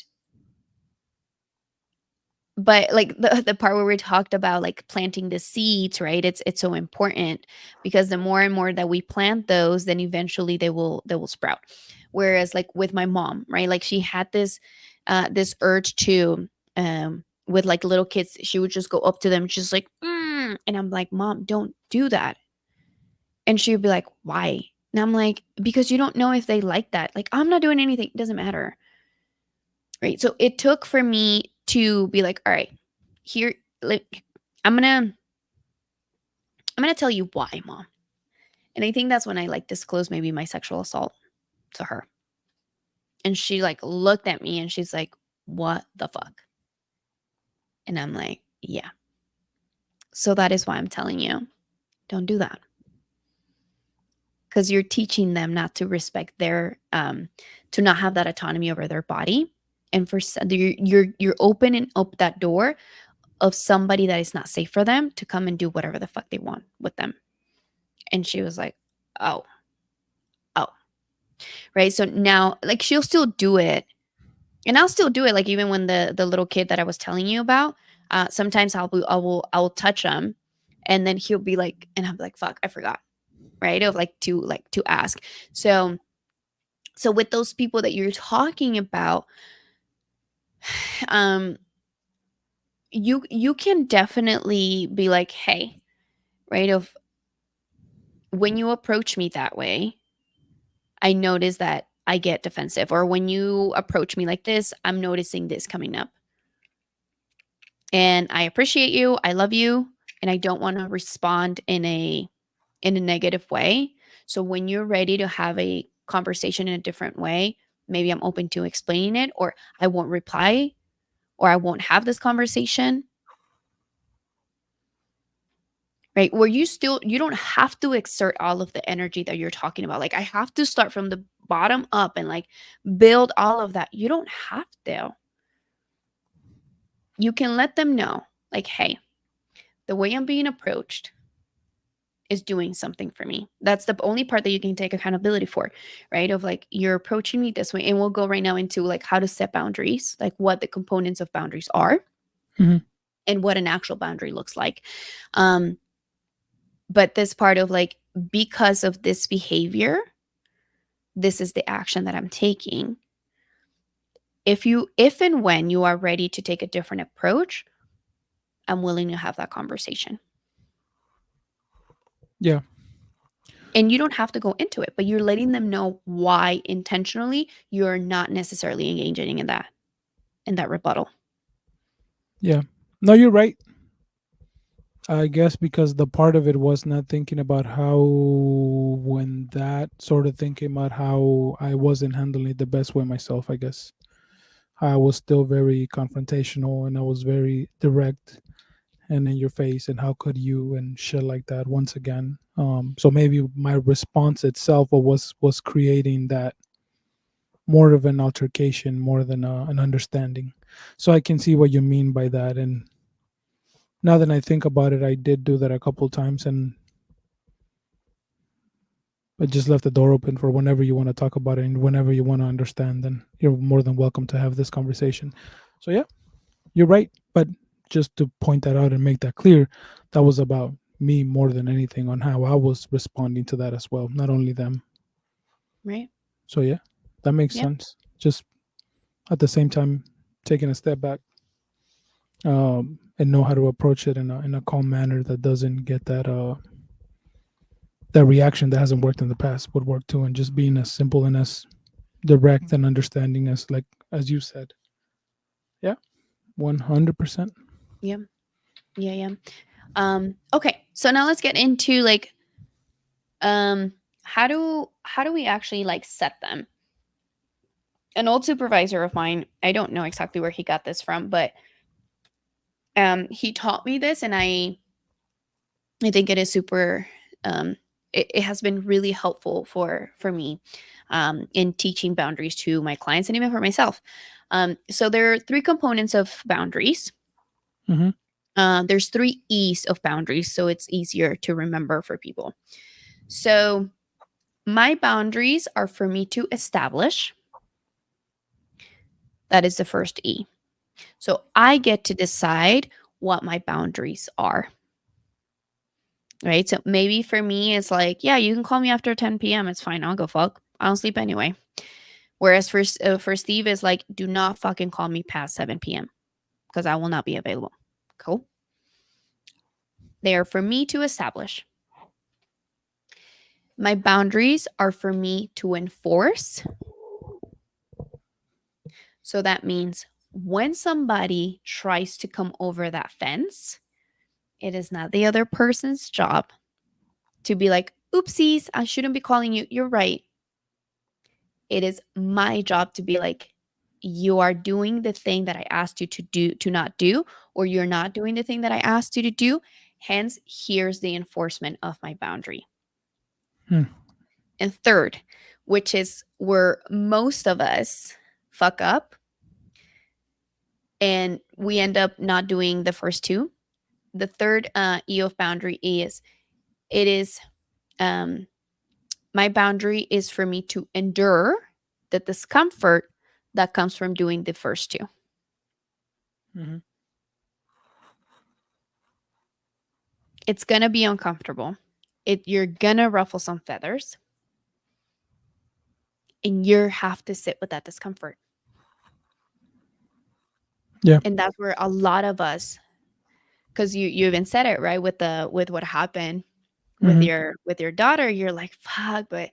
but like the part where we talked about like planting the seeds, right, it's so important because the more and more that we plant those then eventually they will sprout. Whereas like with my mom, right, like she had this urge to with like little kids she would just go up to them just like and I'm like mom don't do that, and she would be like why, and I'm like because you don't know if they like that, like I'm not doing anything, it doesn't matter, right? So it took for me to be like, all right, here, like, I'm gonna, I'm gonna tell you why, mom. And I think that's when I like disclosed maybe my sexual assault to her. And she like looked at me and she's like, what the fuck? And I'm like, yeah. So that is why I'm telling you, don't do that. Because you're teaching them not to respect their, to not have that autonomy over their body. And for you're opening up that door of somebody that is not safe for them to come and do whatever the fuck they want with them. And she was like, oh, oh, right. So now, like, she'll still do it, and I'll still do it. Like, even when the little kid that I was telling you about, sometimes I will touch him, and then he'll be like, and I'm like, fuck, I forgot, right? Of like to ask. So with those people that you're talking about, um, you can definitely be like, hey, right? Of when you approach me that way, I notice that I get defensive. Or when you approach me like this, I'm noticing this coming up. And I appreciate you. I love you. And I don't want to respond in a negative way. So when you're ready to have a conversation in a different way, maybe I'm open to explaining it, or I won't reply, or I won't have this conversation. Right? Where you don't have to exert all of the energy that you're talking about. Like I have to start from the bottom up and like build all of that. You don't have to. You can let them know, like, hey, the way I'm being approached is doing something for me. That's the only part that you can take accountability for, right? Of like, you're approaching me this way. And we'll go right now into like how to set boundaries, like what the components of boundaries are Hmm. and what an actual boundary looks like. Um, but this part of like, because of this behavior, this is the action that I'm taking. If and when you are ready to take a different approach, I'm willing to have that conversation. Yeah, And you don't have to go into it, but you're letting them know why intentionally you're not necessarily engaging in that rebuttal. yeah. No, you're right. I guess because the part of it was not thinking about how, when that sort of thing came out, how I wasn't handling it the best way myself, I guess. I was still very confrontational and I was very direct and in your face and how could you and shit like that once again. So maybe my response itself was creating that more of an altercation more than an understanding. So I can see what you mean by that. And now that I think about it, I did do that a couple times, and I just left the door open for whenever you want to talk about it and whenever you want to understand. Then you're more than welcome to have this conversation. So yeah, you're right. But just to point that out and make that clear, that was about me more than anything on how I was responding to that as well, not only them. Right? So yeah, that makes Yep. sense. Just at the same time, taking a step back, and know how to approach it in a calm manner that doesn't get that reaction that hasn't worked in the past would work too, and just being as simple and as direct and understanding as you said. Yeah, 100%. Yeah. Yeah, yeah. Okay, so now let's get into like um how do we actually like set them? An old supervisor of mine, I don't know exactly where he got this from, but he taught me this, and I think it is super it has been really helpful for me in teaching boundaries to my clients and even for myself. So there are three components of boundaries. Hmm. There's three E's of boundaries, so it's easier to remember for people. So my boundaries are for me to establish. That is the first E. So I get to decide what my boundaries are. Right. So maybe for me, it's like, yeah, you can call me after 10 p.m. It's fine. I'll go fuck. I don't sleep anyway. Whereas for Steve, is like, do not fucking call me past 7 p.m. because I will not be available. Cool. They are for me to establish. My boundaries are for me to enforce. So that means when somebody tries to come over that fence, it is not the other person's job to be like, oopsies, I shouldn't be calling you. You're right. It is my job to be like, you are doing the thing that I asked you to do, to not do, or you're not doing the thing that I asked you to do. Hence, here's the enforcement of my boundary. Hmm. And third, which is where most of us fuck up and we end up not doing the first two. The third E of boundary is it is um, my boundary is for me to endure the discomfort that comes from doing the first two. Hmm. It's gonna be uncomfortable. You're gonna ruffle some feathers, and you have to sit with that discomfort. Yeah. And that's where a lot of us, because you even said it right with the with what happened Hmm. with your daughter, you're like, fuck, but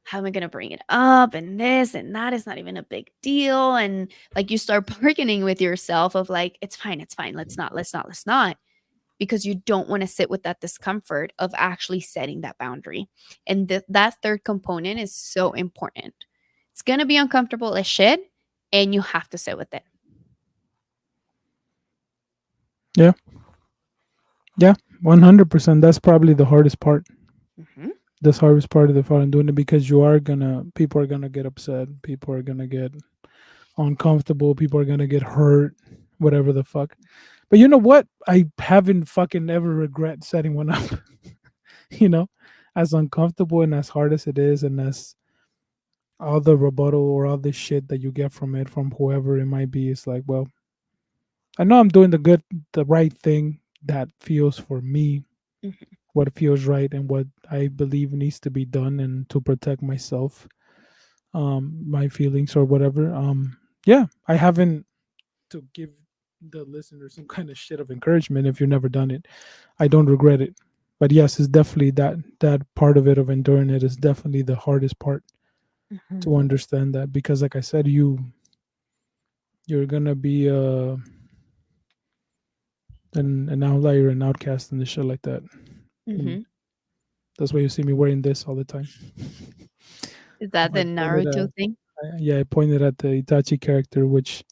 how am I gonna bring it up? And this and that is not even a big deal. And like you start bargaining with yourself of like, it's fine. Let's not. Because you don't want to sit with that discomfort of actually setting that boundary. And that third component is so important. It's going to be uncomfortable as shit, and you have to sit with it. Yeah. Yeah. 100%. That's probably the hardest part. Hmm. That's hardest part of the fun doing it because you are gonna people are gonna get upset. People are gonna get uncomfortable. People are gonna get hurt. Whatever the fuck. But you know what? I haven't fucking ever regret setting one up. you know, as uncomfortable and as hard as it is, and as all the rebuttal or all the shit that you get from it, from whoever it might be, it's like, well, I know I'm doing the right thing that feels for me, Hmm. what feels right, and what I believe needs to be done, and to protect myself, my feelings or whatever. Yeah, I haven't to give the listener some kind of shit of encouragement if you've never done it. I don't regret it. But yes, it's definitely that part of it of enduring it is definitely the hardest part Hmm. to understand that because like I said, you're gonna be an outlier, an outcast and the shit like that. And Hmm. that's why you see me wearing this all the time. Is that the I pointed Naruto at thing? yeah, I pointed at the Itachi character, which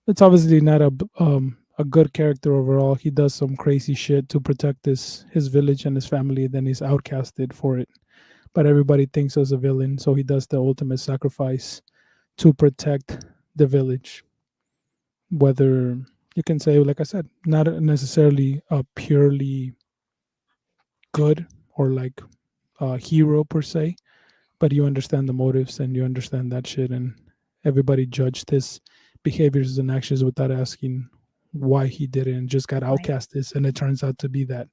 it's obviously not a good character overall. He does some crazy shit to protect his village and his family, then he's outcasted for it. But everybody thinks as a villain, so he does the ultimate sacrifice to protect the village. Whether you can say, like I said, not necessarily a purely good or like a hero per se, but you understand the motives and you understand that shit, and everybody judged his behaviors and actions without asking why he did it and just got Right. outcasted, and it turns out to be that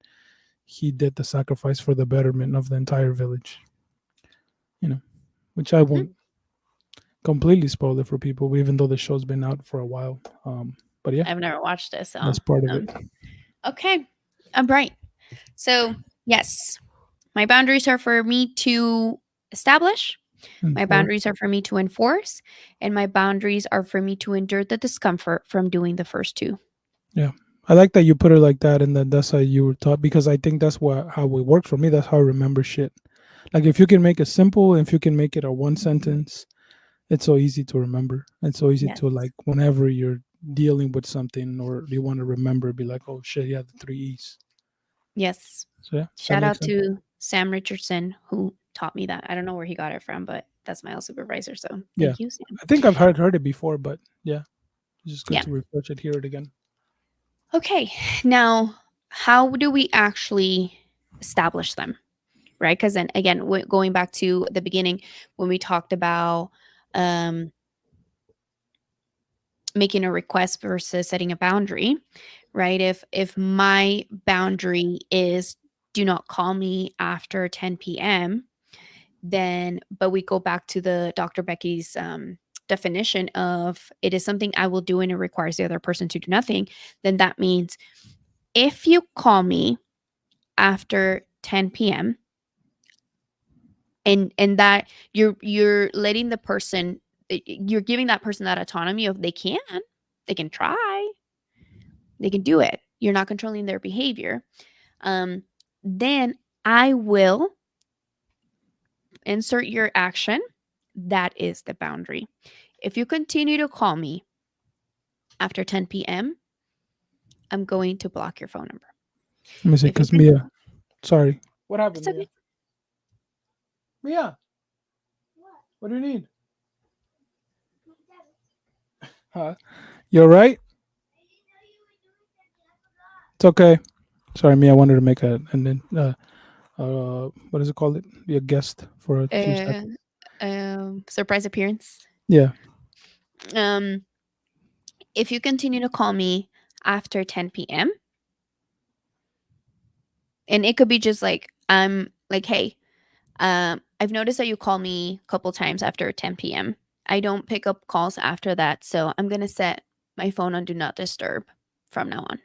he did the sacrifice for the betterment of the entire village, you know, which I Hmm. won't completely spoil it for people, even though the show's been out for a while. But yeah, I've never watched it, so that's part of it. okay. I'm right. So yes, my boundaries are for me to establish. And My for boundaries are for me to enforce, and my boundaries are for me to endure the discomfort from doing the first two. yeah, I like that you put it like that, and that that's how you were taught because I think that's what how it works for me. That's how I remember shit. Like if you can make it simple, if you can make it a one sentence, it's so easy to remember. It's so easy to Yes. like whenever you're dealing with something or you want to remember, be like, oh shit, yeah, the three E's. Yes. So yeah, that Shout makes out sense. to Sam Richardson who taught me that. I don't know where he got it from, but that's my old supervisor. So Yeah, thank you, Sam. I think I've heard it before, but yeah, it's just good Yeah. to refresh it, hear it again. Okay. Now, how do we actually establish them? Right. Because then again, going back to the beginning when we talked about um, making a request versus setting a boundary, right? If my boundary is do not call me after 10 p.m., then but we go back to the Dr. Becky's definition of it is something I will do and it requires the other person to do nothing, then that means if you call me after 10 p.m. and that you're letting the person you're giving that person that autonomy of they can try, they can do it. You're not controlling their behavior. Um, then I will insert your action. That is the boundary. If you continue to call me after 10 p.m., I'm going to block your phone number. Let me see, If you because can, Mia, sorry, what happened, it's okay. Mia? Mia, what do you need? Huh? You're right. It's okay. Sorry, Mia. I wanted to make a and then what is it called? It be a guest for a few Uh, seconds. surprise appearance. Yeah. Um, if you continue to call me after 10 p.m., and it could be just like I'm like, hey, I've noticed that you call me a couple times after 10 p.m. I don't pick up calls after that, so I'm gonna set my phone on do not disturb from now on.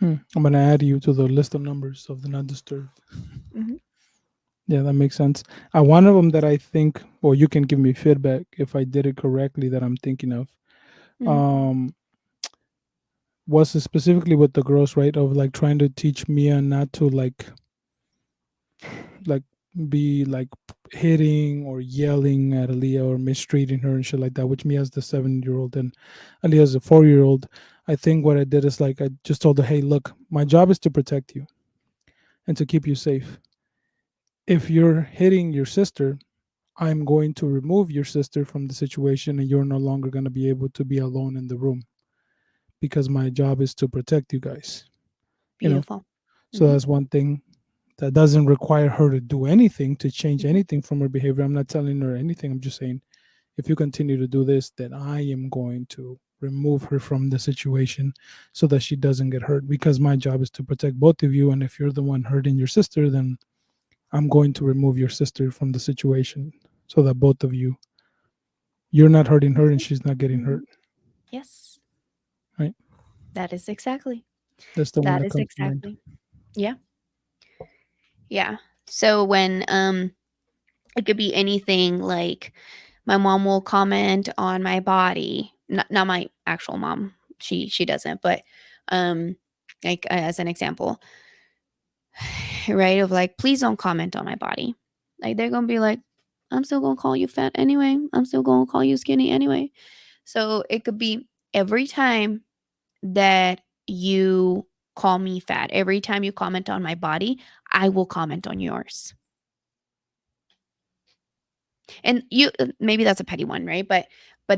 I'm gonna add you to the list of numbers of the not disturbed. Hmm. Yeah, that makes sense. One of them that I think, or you can give me feedback if I did it correctly that I'm thinking of. Hmm. Um, was specifically with the girls, right? Of like trying to teach Mia not to like be like hitting or yelling at Aaliyah or mistreating her and shit like that, which Mia's the 7-year old and Aaliyah's a 4-year old. I think what I did is like I just told her, hey, look, my job is to protect you and to keep you safe. If you're hitting your sister, I'm going to remove your sister from the situation and you're no longer going to be able to be alone in the room because my job is to protect you guys, you know? Beautiful. So Hmm. that's one thing that doesn't require her to do anything to change Hmm. anything from her behavior. I'm not telling her anything. I'm just saying, if you continue to do this, then I am going to remove her from the situation so that she doesn't get hurt because my job is to protect both of you. And if you're the one hurting your sister, then I'm going to remove your sister from the situation so that both of you, you're not hurting her and she's not getting Hmm. hurt. Yes, Right. that is exactly. That's the one That that is comes to mind. exactly. Yeah. Yeah. So when it could be anything like my mom will comment on my body, not my actual mom. She doesn't, but um like as an example, right? Of like please don't comment on my body. Like they're going to be like I'm still going to call you fat anyway. I'm still going to call you skinny anyway. So it could be every time that you call me fat, every time you comment on my body, I will comment on yours. And you maybe that's a petty one, right? But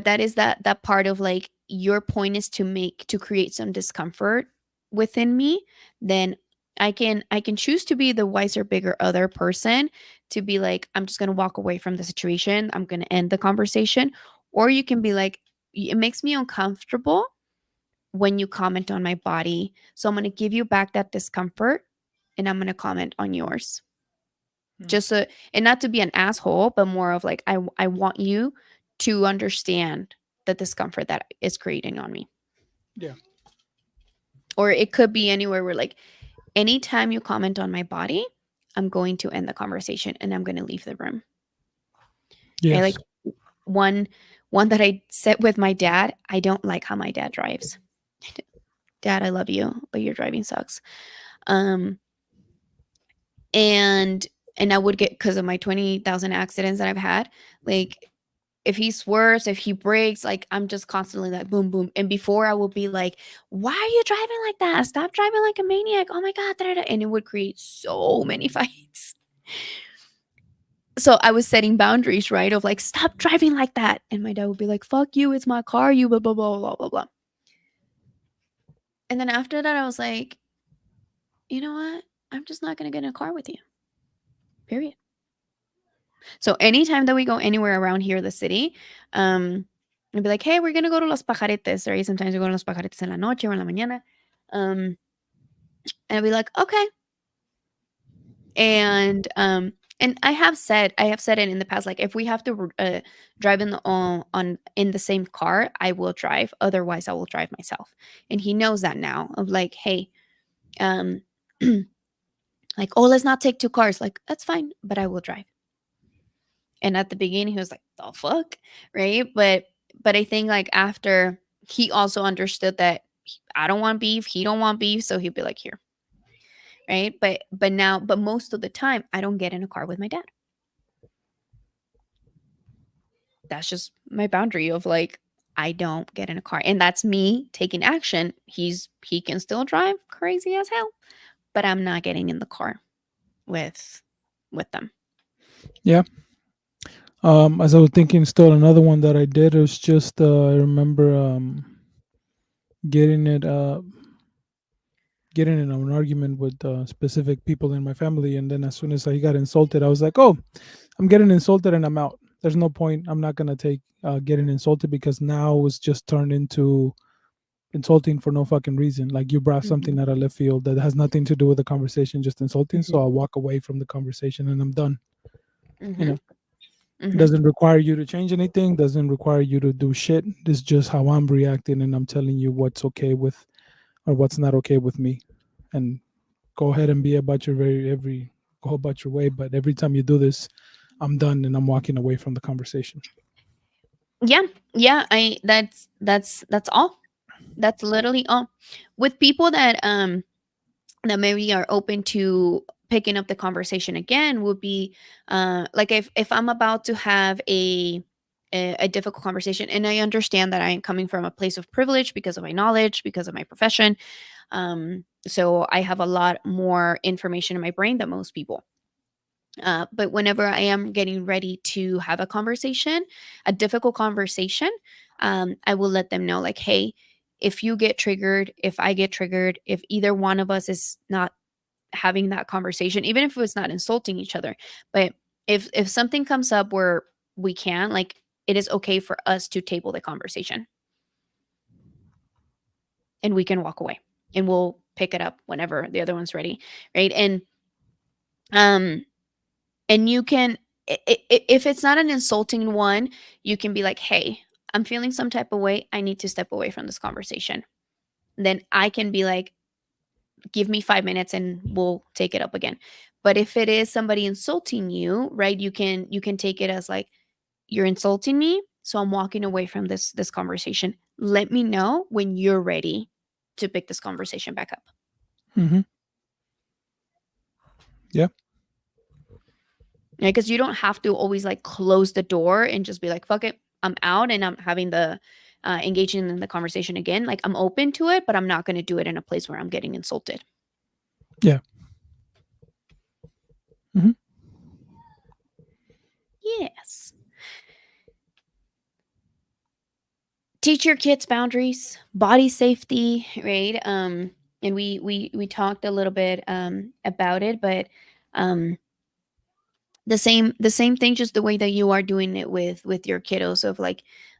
that is that part of like your point is to create some discomfort within me, then I can choose to be the wiser bigger other person, to be like I'm just going to walk away from the situation, I'm going to end the conversation. Or you can be like it makes me uncomfortable when you comment on my body, so I'm going to give you back that discomfort and I'm going to comment on yours. Mm. just and not to be an asshole, but more of like I want you to understand the discomfort that is creating on me. Yeah. Or it could be anywhere where like anytime you comment on my body, I'm going to end the conversation and I'm going to leave the room. Right? Yes. Like one one that I said with my dad, I don't like how my dad drives. Dad, I love you, but your driving sucks. Um and and I would get, because of my 20,000 accidents that I've had, like if he swerves, if he breaks, like I'm just constantly like boom, boom. And before I would be like, why are you driving like that? Stop driving like a maniac. Oh my God. Da, da, da. And it would create so many fights. So I was setting boundaries, right? Of like, stop driving like that. And my dad would be like, fuck you. It's my car. You blah, blah, blah, blah, blah, blah. And then after that, I was like, you know what? I'm just not going to get in a car with you. Period. So anytime that we go anywhere around here, the city, I'd be like, hey, we're gonna go to Los Pajaretes, right? Sometimes we go to Los Pajaretes en la noche or en la mañana. Um, and I'd be like, okay. And I have said it in the past, like if we have to drive in the on in the same car, I will drive. Otherwise, I will drive myself. And he knows that now. Of like, hey, um, like, oh, let's not take two cars. Like, that's fine, but I will drive. And at the beginning, he was like, "The fuck," right? But I think like after he also understood that I don't want beef, he don't want beef, so he'd be like, "Here," right? But most of the time, I don't get in a car with my dad. That's just my boundary of like I don't get in a car, and that's me taking action. He can still drive crazy as hell, but I'm not getting in the car with with them. Yeah. As I was thinking, still another one that I did was just I remember getting it getting in an argument with specific people in my family, and then as soon as I got insulted, I was like, "Oh, I'm getting insulted, and I'm out. There's no point. I'm not gonna take getting insulted because now it's just turned into insulting for no fucking reason. Like you brought something Mhm. out of left field that has nothing to do with the conversation, just insulting. So Mhm. I'll walk away from the conversation, and I'm done. You Mhm. know, it Mhm. doesn't require you to change anything. Doesn't require you to do shit. It's just how I'm reacting, and I'm telling you what's okay with or what's not okay with me. And go ahead and be about your very every go about your way. But every time you do this, I'm done and I'm walking away from the conversation. Yeah. Yeah, I that's all. That's literally all. With people that maybe are open to picking up the conversation again would be like if I'm about to have a difficult conversation, and I understand that I am coming from a place of privilege because of my knowledge, because of my profession. So I have a lot more information in my brain than most people. But whenever I am getting ready to have a conversation, a difficult conversation, I will let them know, like, hey, if you get triggered, if I get triggered, if either one of us is not having that conversation, even if it's not insulting each other, but if something comes up where we can, like, it is okay for us to table the conversation and we can walk away and we'll pick it up whenever the other one's ready, right? Um and you can, if it's not an insulting one, you can be like, hey, I'm feeling some type of way, I need to step away from this conversation. Then I can be like, give me 5 minutes and we'll take it up again. But if it is somebody insulting you, right, you can take it as like, you're insulting me, so I'm walking away from this conversation. Let me know when you're ready to pick this conversation back up. Hmm. Yeah. Because you don't have to always like close the door and just be like, fuck it, I'm out and I'm having the engaging in the conversation again. Like I'm open to it, but I'm not going to do it in a place where I'm getting insulted. Yeah. Hmm. Yes. Teach your kids boundaries, body safety, right? And we talked a little bit about it, but um the same thing, just the way that you are doing it with your kiddos, of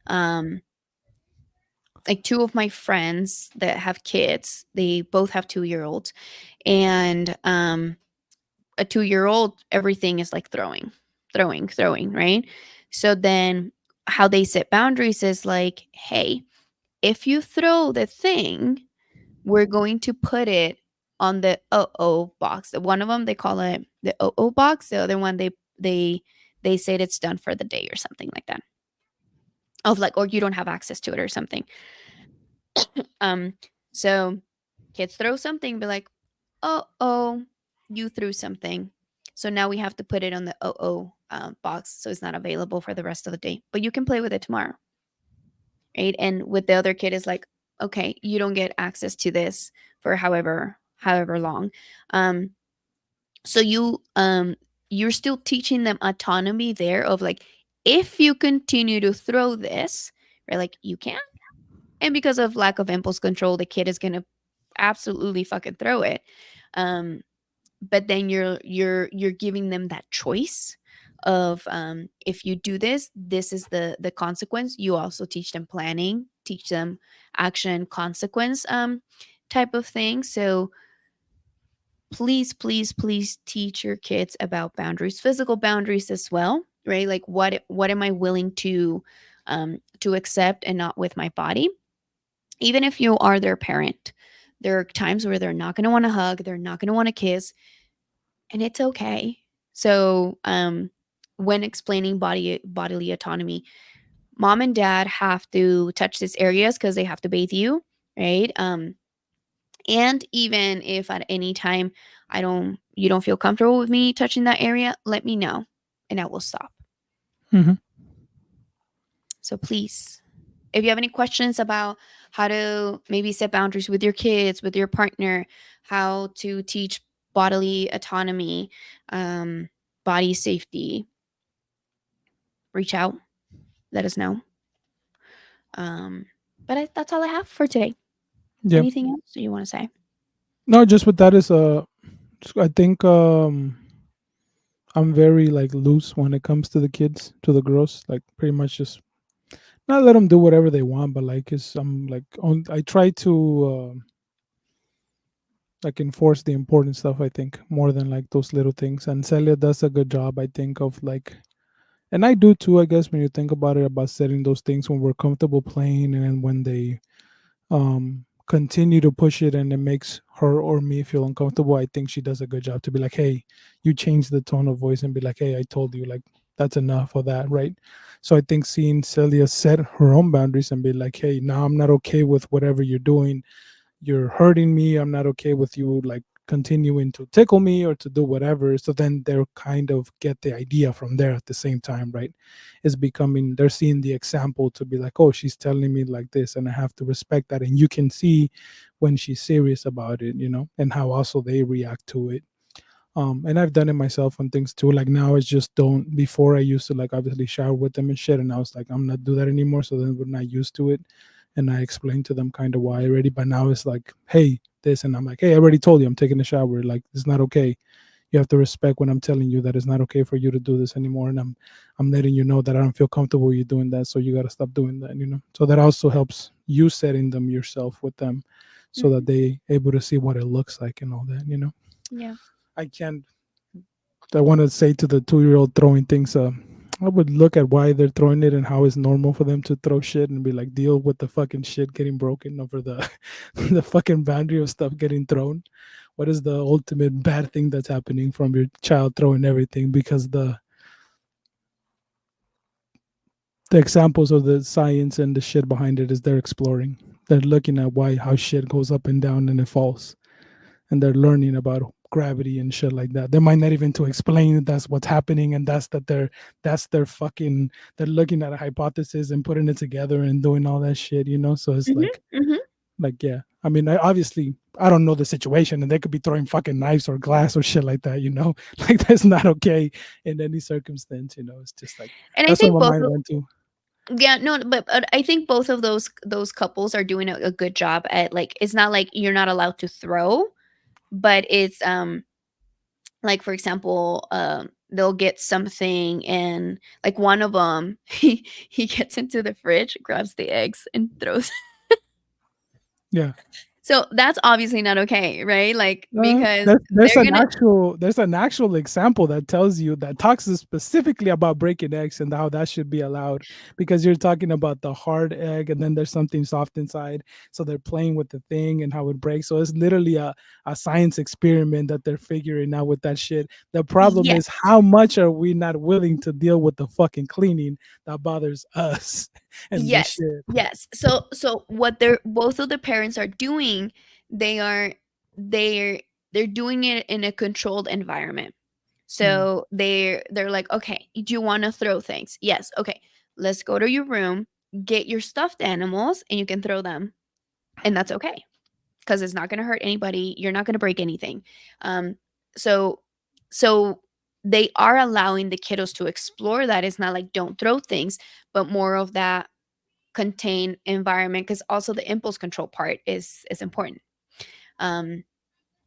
um like two of my friends that have kids, they both have 2-year olds, and a 2-year old, everything is like throwing, throwing, throwing, right? So then how they set boundaries is like, hey, if you throw the thing, we're going to put it on the box. One of them they call it the box. The other one they said it's done for the day or something like that. Of like, or you don't have access to it or something. Um, so kids throw something, be like, oh, you threw something. So now we have to put it on the box, so it's not available for the rest of the day. But you can play with it tomorrow, right? And with the other kid is like, okay, you don't get access to this for however long. Um, so you're still teaching them autonomy there of like, if you continue to throw this, right, like you can, and because of lack of impulse control, the kid is gonna absolutely fucking throw it. Um, but then you're giving them that choice of, if you do this, this is the consequence. You also teach them planning, teach them action consequence type of thing. So please, please, please teach your kids about boundaries, physical boundaries as well, right? Like what am I willing to accept and not with my body. Even if you are their parent, there are times where they're not going to want to hug, they're not going to want to kiss, and it's okay. So, when explaining bodily autonomy, mom and dad have to touch these areas because they have to bathe you, right? And even if at any time you don't feel comfortable with me touching that area, let me know, and I will stop. Hmm. So please, if you have any questions about how to maybe set boundaries with your kids, with your partner, how to teach bodily autonomy, um, body safety, reach out, let us know. Um, but that's all I have for today. Yeah. Anything else that you want to say? No, just with that is I think I'm very like loose when it comes to the kids, to the girls. Like pretty much just not let them do whatever they want, but like it's I'm like I try to like enforce the important stuff. I think more than like those little things. And Celia does a good job. I think of like, and I do too. I guess when you think about it, about setting those things when we're comfortable playing, and then when they continue to push it and it makes her or me feel uncomfortable, I think she does a good job to be like, hey, you change the tone of voice and be like, hey, I told you, like, that's enough of that, right? So I think seeing Celia set her own boundaries and be like, hey, now I'm not okay with whatever you're doing, you're hurting me, I'm not okay with you like continuing to tickle me or to do whatever. So then they'll kind of get the idea from there at the same time, right? It's becoming, they're seeing the example to be like, oh, she's telling me like this and I have to respect that. And you can see when she's serious about it, and how also they react to it. And I've done it myself on things too. Like now it's just don't, before I used to like obviously shower with them and shit. And I was like, I'm not do that anymore. So then we're not used to it. And I explained to them kind of why already. But now it's like, hey, this. And I'm like, hey, I already told you I'm taking a shower. Like, it's not okay. You have to respect when I'm telling you that it's not okay for you to do this anymore. And I'm letting you know that I don't feel comfortable with you doing that. So you got to stop doing that. So that also helps you setting them yourself with them so that Hmm. they able to see what it looks like and all that. Yeah. I can't I want to say to the 2-year-old throwing things, I would look at why they're throwing it and how it's normal for them to throw shit and be like, deal with the fucking shit getting broken over the the fucking boundary of stuff getting thrown. What is the ultimate bad thing that's happening from your child throwing everything? Because the examples of the science and the shit behind it is they're exploring. They're looking at why how shit goes up and down and it falls, and they're learning about gravity and shit like that. They might not even to explain that that's what's happening and that's their fucking they're looking at a hypothesis and putting it together and doing all that shit. So it's Hmm. Hmm. like yeah. I mean, obviously I don't know the situation and they could be throwing fucking knives or glass or shit like that. Like that's not okay in any circumstance. It's just like And I that's what think my both mind went to. yeah, no, but I think both of those couples are doing a good job at, like, it's not like you're not allowed to throw, but it's like, for example, they'll get something, and like one of them he gets into the fridge, grabs the eggs and throws. Yeah. So that's obviously not okay, right? Like, because There's they're an gonna actual example that tells you that talks specifically about breaking eggs and how that should be allowed, because you're talking about the hard egg and then there's something soft inside, so they're playing with the thing and how it breaks. So it's literally a science experiment that they're figuring out with that shit. The problem is, yes. how much are we not willing to deal with the fucking cleaning that bothers us and this Yes. shit. Yes. So what they're both of the parents are doing, they are they're they're doing it in a controlled environment. Hmm. So they're like, "Okay, do you wanna throw things?" "Yes." "Okay, let's go to your room, get your stuffed animals, and you can throw them, and that's okay, because it's not gonna hurt anybody, you're not gonna break anything." Um, so so they are allowing the kiddos to explore that. It's not like, "Don't throw things," but more of that contained environment, because also the impulse control part is important. Um,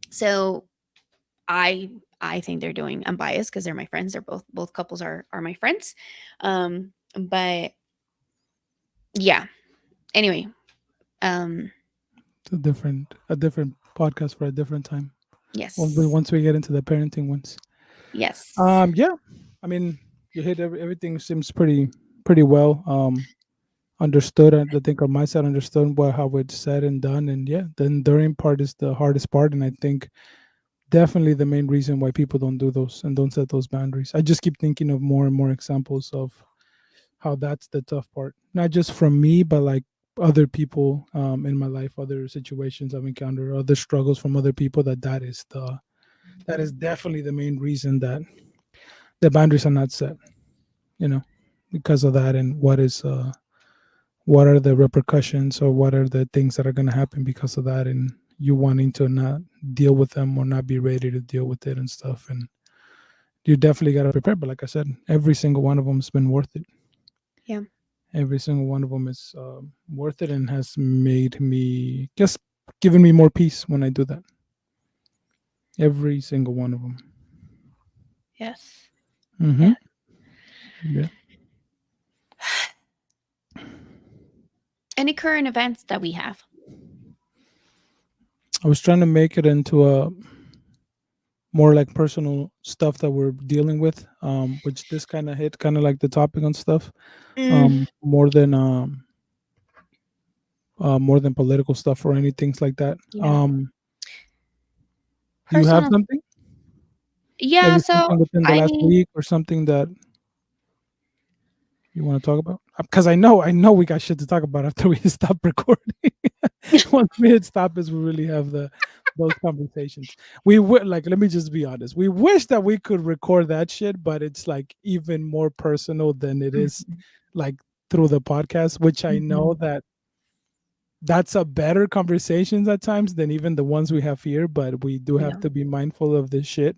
so I I think they're doing, I'm biased because they're my friends. They're both couples are my friends. But yeah. Anyway, um It's a different podcast for a different time. yes. Once we get into the parenting ones. Yes. Yeah, I mean, you hit everything seems pretty well understood. I think on my side understood what how it's said and done, and yeah, the enduring part is the hardest part, and I think definitely the main reason why people don't do those and don't set those boundaries. I just keep thinking of more and more examples of how that's the tough part, not just from me, but like other people in my life, other situations I've encountered, other struggles from other people. That is definitely the main reason that the boundaries are not set, you know, because of that. And what are the repercussions, or what are the things that are going to happen because of that, and you wanting to not deal with them or not be ready to deal with it and stuff. And you definitely got to prepare, but like I said, every single one of them has been worth it. Yeah. Every single one of them is worth it, and has made me just given me more peace when I do that. Every single one of them. Yes. Mm-hmm. Yeah. Yeah. Any current events that we have? I was trying to make it into a more like personal stuff that we're dealing with, which this kind of hit kind of like the topic on stuff, Mm, more than political stuff or anything like that. yeah. You have Personal. something, Yeah, maybe so something within the I last mean, week or something that you want to talk about? Because I know we got shit to talk about after we stop recording. Once we hit stop is we really have the those conversations. We would like, let me just be honest. We wish that we could record that shit, but it's like even more personal than it is mhm, like through the podcast, which I know mhm, that that's a better conversations at times than even the ones we have here, but we do have yeah. to be mindful of this shit.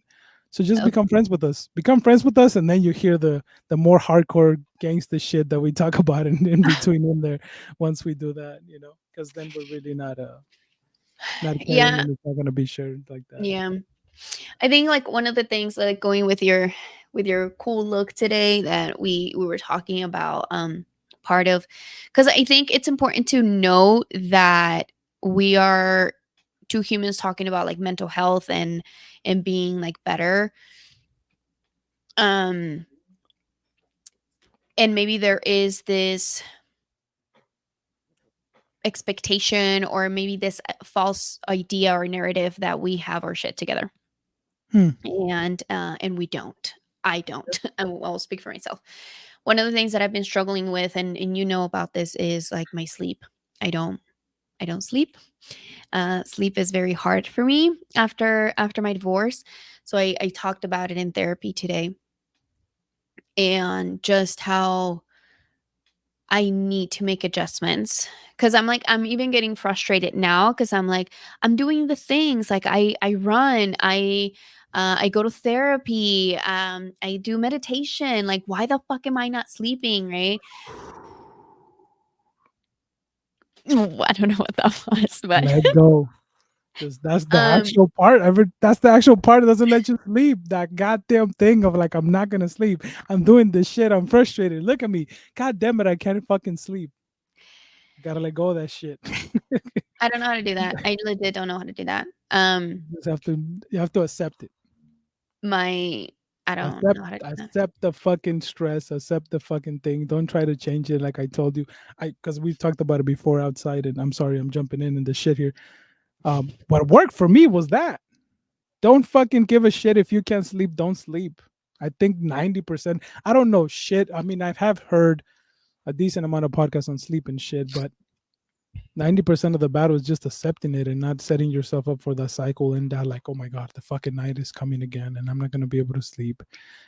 So just Okay. become friends with us. Become friends with us, and then you hear the more hardcore gangster shit that we talk about in between in there once we do that, because then we're really not caring, Yeah, and it's not gonna be shared like that. yeah. I think like one of the things, like going with your cool look today, that we were talking about, part of, because I think it's important to know that we are two humans talking about like mental health and being like better. Um and maybe there is this expectation, or maybe this false idea or narrative that we have our shit together, Hmm. and we don't. I don't. I'll speak for myself. One of the things that I've been struggling with, and you know about this, is like my sleep. I don't I don't sleep. Sleep is very hard for me after my divorce. So I talked about it in therapy today, and just how I need to make adjustments, because I'm like, I'm even getting frustrated now, because I'm like, I'm doing the things, like I run, I go to therapy, I do meditation. Like, why the fuck am I not sleeping, right? I don't know what that was, but Let go. Because that's the um actual part. That's the actual part that doesn't let you sleep. That goddamn thing of like, I'm not gonna sleep. I'm doing this shit. I'm frustrated. Look at me. God damn it, I can't fucking sleep. Gotta let go of that shit. I don't know how to do that. I legit don't know how to do that. Just have to you have to accept it. My I don't Accept know how to do that. accept the fucking stress, accept the fucking thing. Don't try to change it like I told you. I because we've talked about it before outside, and I'm sorry I'm jumping in the shit here. What worked for me was that. Don't fucking give a shit if you can't sleep, don't sleep. I think 90%. I don't know shit. I mean, I have heard a decent amount of podcasts on sleep and shit, but 90% of the battle is just accepting it and not setting yourself up for the cycle and that, like, oh my God, the fucking night is coming again and I'm not going to be able to sleep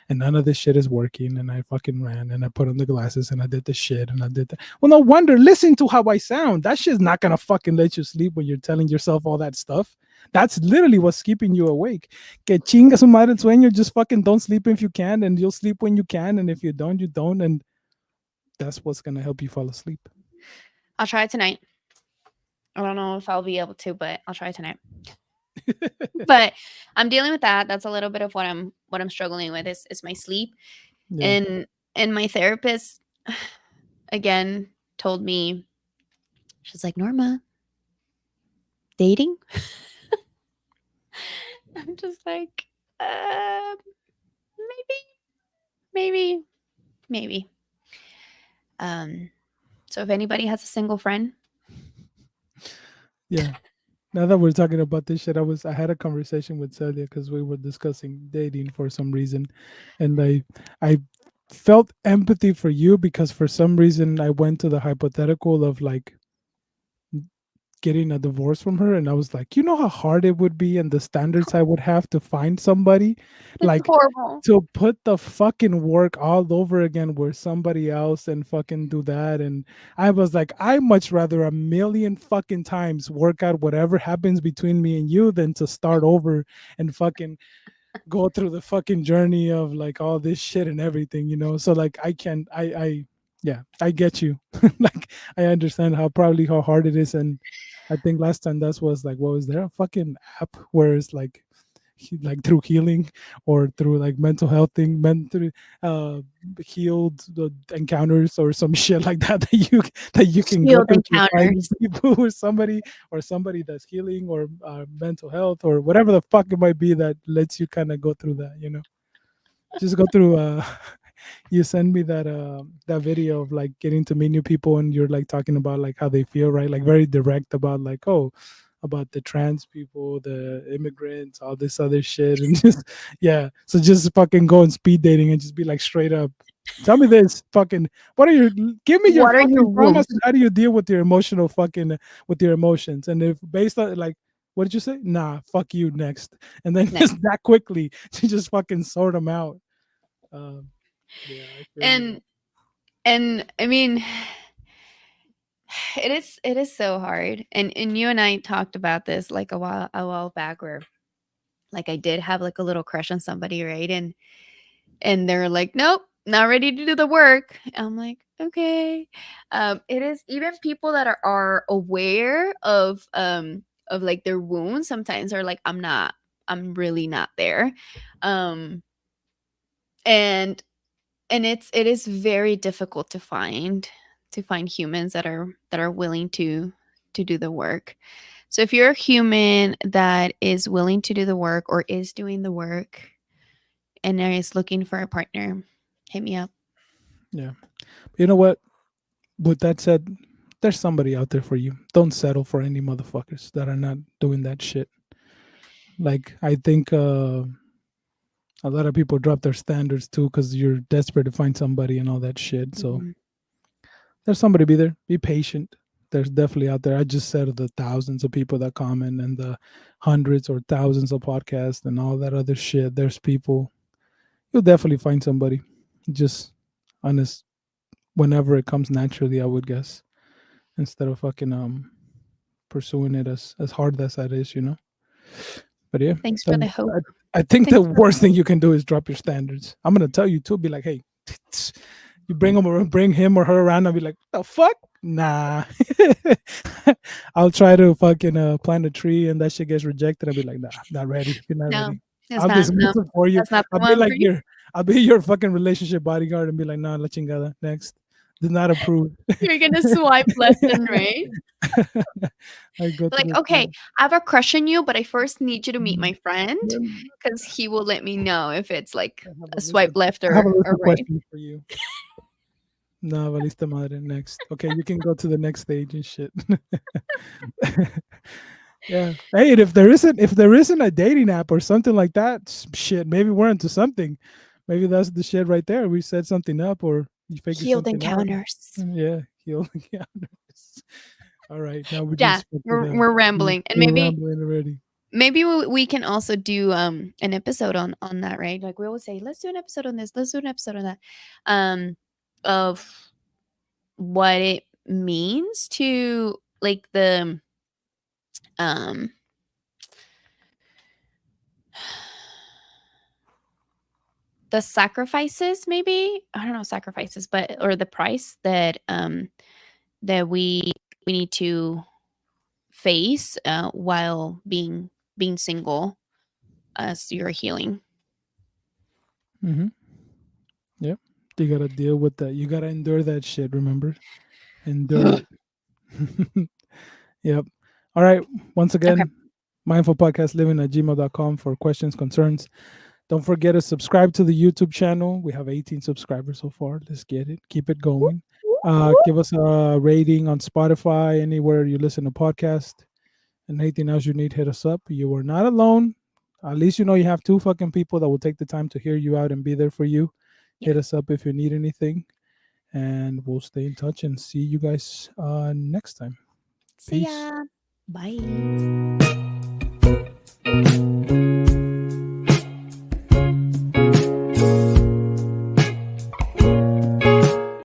and none of this shit is working. And I fucking ran and I put on the glasses and I did the shit and I did that. Well, no wonder. Listen to how I sound. That shit's not going to fucking let you sleep when you're telling yourself all that stuff. That's literally what's keeping you awake. Que chinga su madre el sueño. Just fucking don't sleep if you can, and you'll sleep when you can. And if you don't, you don't. And that's what's going to help you fall asleep. I'll try it tonight. I don't know if I'll be able to, but I'll try it tonight. But I'm dealing with that. That's a little bit of what I'm struggling with is my sleep. Yeah. And my therapist again told me, she's like, Norma, dating? I'm just like, maybe, maybe. Um, so if anybody has a single friend, Yeah. Now that we're talking about this shit, I had a conversation with Celia because we were discussing dating for some reason, and I felt empathy for you because for some reason I went to the hypothetical of like getting a divorce from her, and I was like, you know how hard it would be and the standards I would have to find somebody, it's like horrible. to put the fucking work all over again where somebody else and fucking do that. And I was like, I much rather a million fucking times work out whatever happens between me and you than to start over and fucking go through the fucking journey of like all this shit and everything, you know. So like I can I yeah, I get you. Like I understand how probably how hard it is. And I think last time that was like, what was there a fucking app where it's like like through healing or through like mental health thing, mental uh healed encounters or some shit like that that you can go Healed through to find encounters. people or somebody that's healing or mental health or whatever the fuck it might be that lets you kind of go through that, you know. Just go through you send me that video of like getting to meet new people and you're like talking about like how they feel, right? Like very direct about like, oh, about the trans people, the immigrants, all this other shit. And just yeah. So just fucking go on speed dating and just be like straight up. Tell me this fucking what are your give me your What are your fucking traumas rules? and how do you deal with your emotional fucking with your emotions? And if based on like what did you say? Nah, fuck you next. And then Next. just that quickly to just fucking sort them out. Um, yeah, I feel you, man. And and I mean, it is so hard. And you and I talked about this like a while back where like I did have like a little crush on somebody, right? And they're like, nope, not ready to do the work. I'm like, okay. It is even people that are aware of like their wounds sometimes are like, I'm really not there. Um and it is very difficult to find humans that are willing to do the work. So if you're a human that is willing to do the work or is doing the work and is looking for a partner, hit me up. Yeah. You know what? With that said, there's somebody out there for you. Don't settle for any motherfuckers that are not doing that shit. Like I think a lot of people drop their standards too because you're desperate to find somebody and all that shit. So Mhm. there's somebody be there. Be patient. There's definitely out there. I just said the thousands of people that comment and the hundreds or thousands of podcasts and all that other shit. There's people. You'll definitely find somebody. Just honest whenever it comes naturally, I would guess, instead of fucking pursuing it as hard as that is, you know. But yeah, Thanks for the don't. hope. I think the Thanks for the worst thing you can do is drop your standards. I'm gonna tell you too. Be like, hey, you bring him or her around and be like, the fuck, nah. I'll try to fucking plant a tree and that shit gets rejected. I'll be like, nah, not ready. You're not no, ready. it's I'll not. dismiss No, it for you. that's not the I'll be one like for you. your, I'll be your fucking relationship bodyguard and be like, nah, la chingada, next. Does not approve. You're gonna swipe left and right. I go to Like, the okay, side. I have a crush on you, but I first need you to meet Mm, my friend then because he will let me know if it's like I have a a list swipe of left I have a list or of right. questions for you. No, valiste madre. Next. Okay, you can go to the next stage and shit. Yeah. Hey, and if there isn't a dating app or something like that, shit, maybe we're into something. Maybe that's the shit right there. We set something up or you figure Healed something out. encounters. Yeah, he'll encounters. All right, now we Yeah, just fucking we're we're, rambling, and we're rambling already. maybe we can also do an episode on that, right? Like we always say, let's do an episode on this, let's do an episode on that, of what it means to like um the sacrifices, maybe I don't know sacrifices, but or the price that we need to face while being single as you're healing. Mm-hmm. Yep. You gotta deal with that. You gotta endure that shit. Remember, endure Okay. it. Yep. All right. Once again, mindfulpodcastliving@gmail.com for questions, concerns. Don't forget to subscribe to the YouTube channel. We have 18 subscribers so far. Let's get it. Keep it going. Give us a rating on Spotify, anywhere you listen to podcast. And anything else you need, hit us up. You are not alone. At least you know you have two fucking people that will take the time to hear you out and be there for you. Yeah. Hit us up if you need anything. And we'll stay in touch and see you guys next time. See Peace. ya. Bye.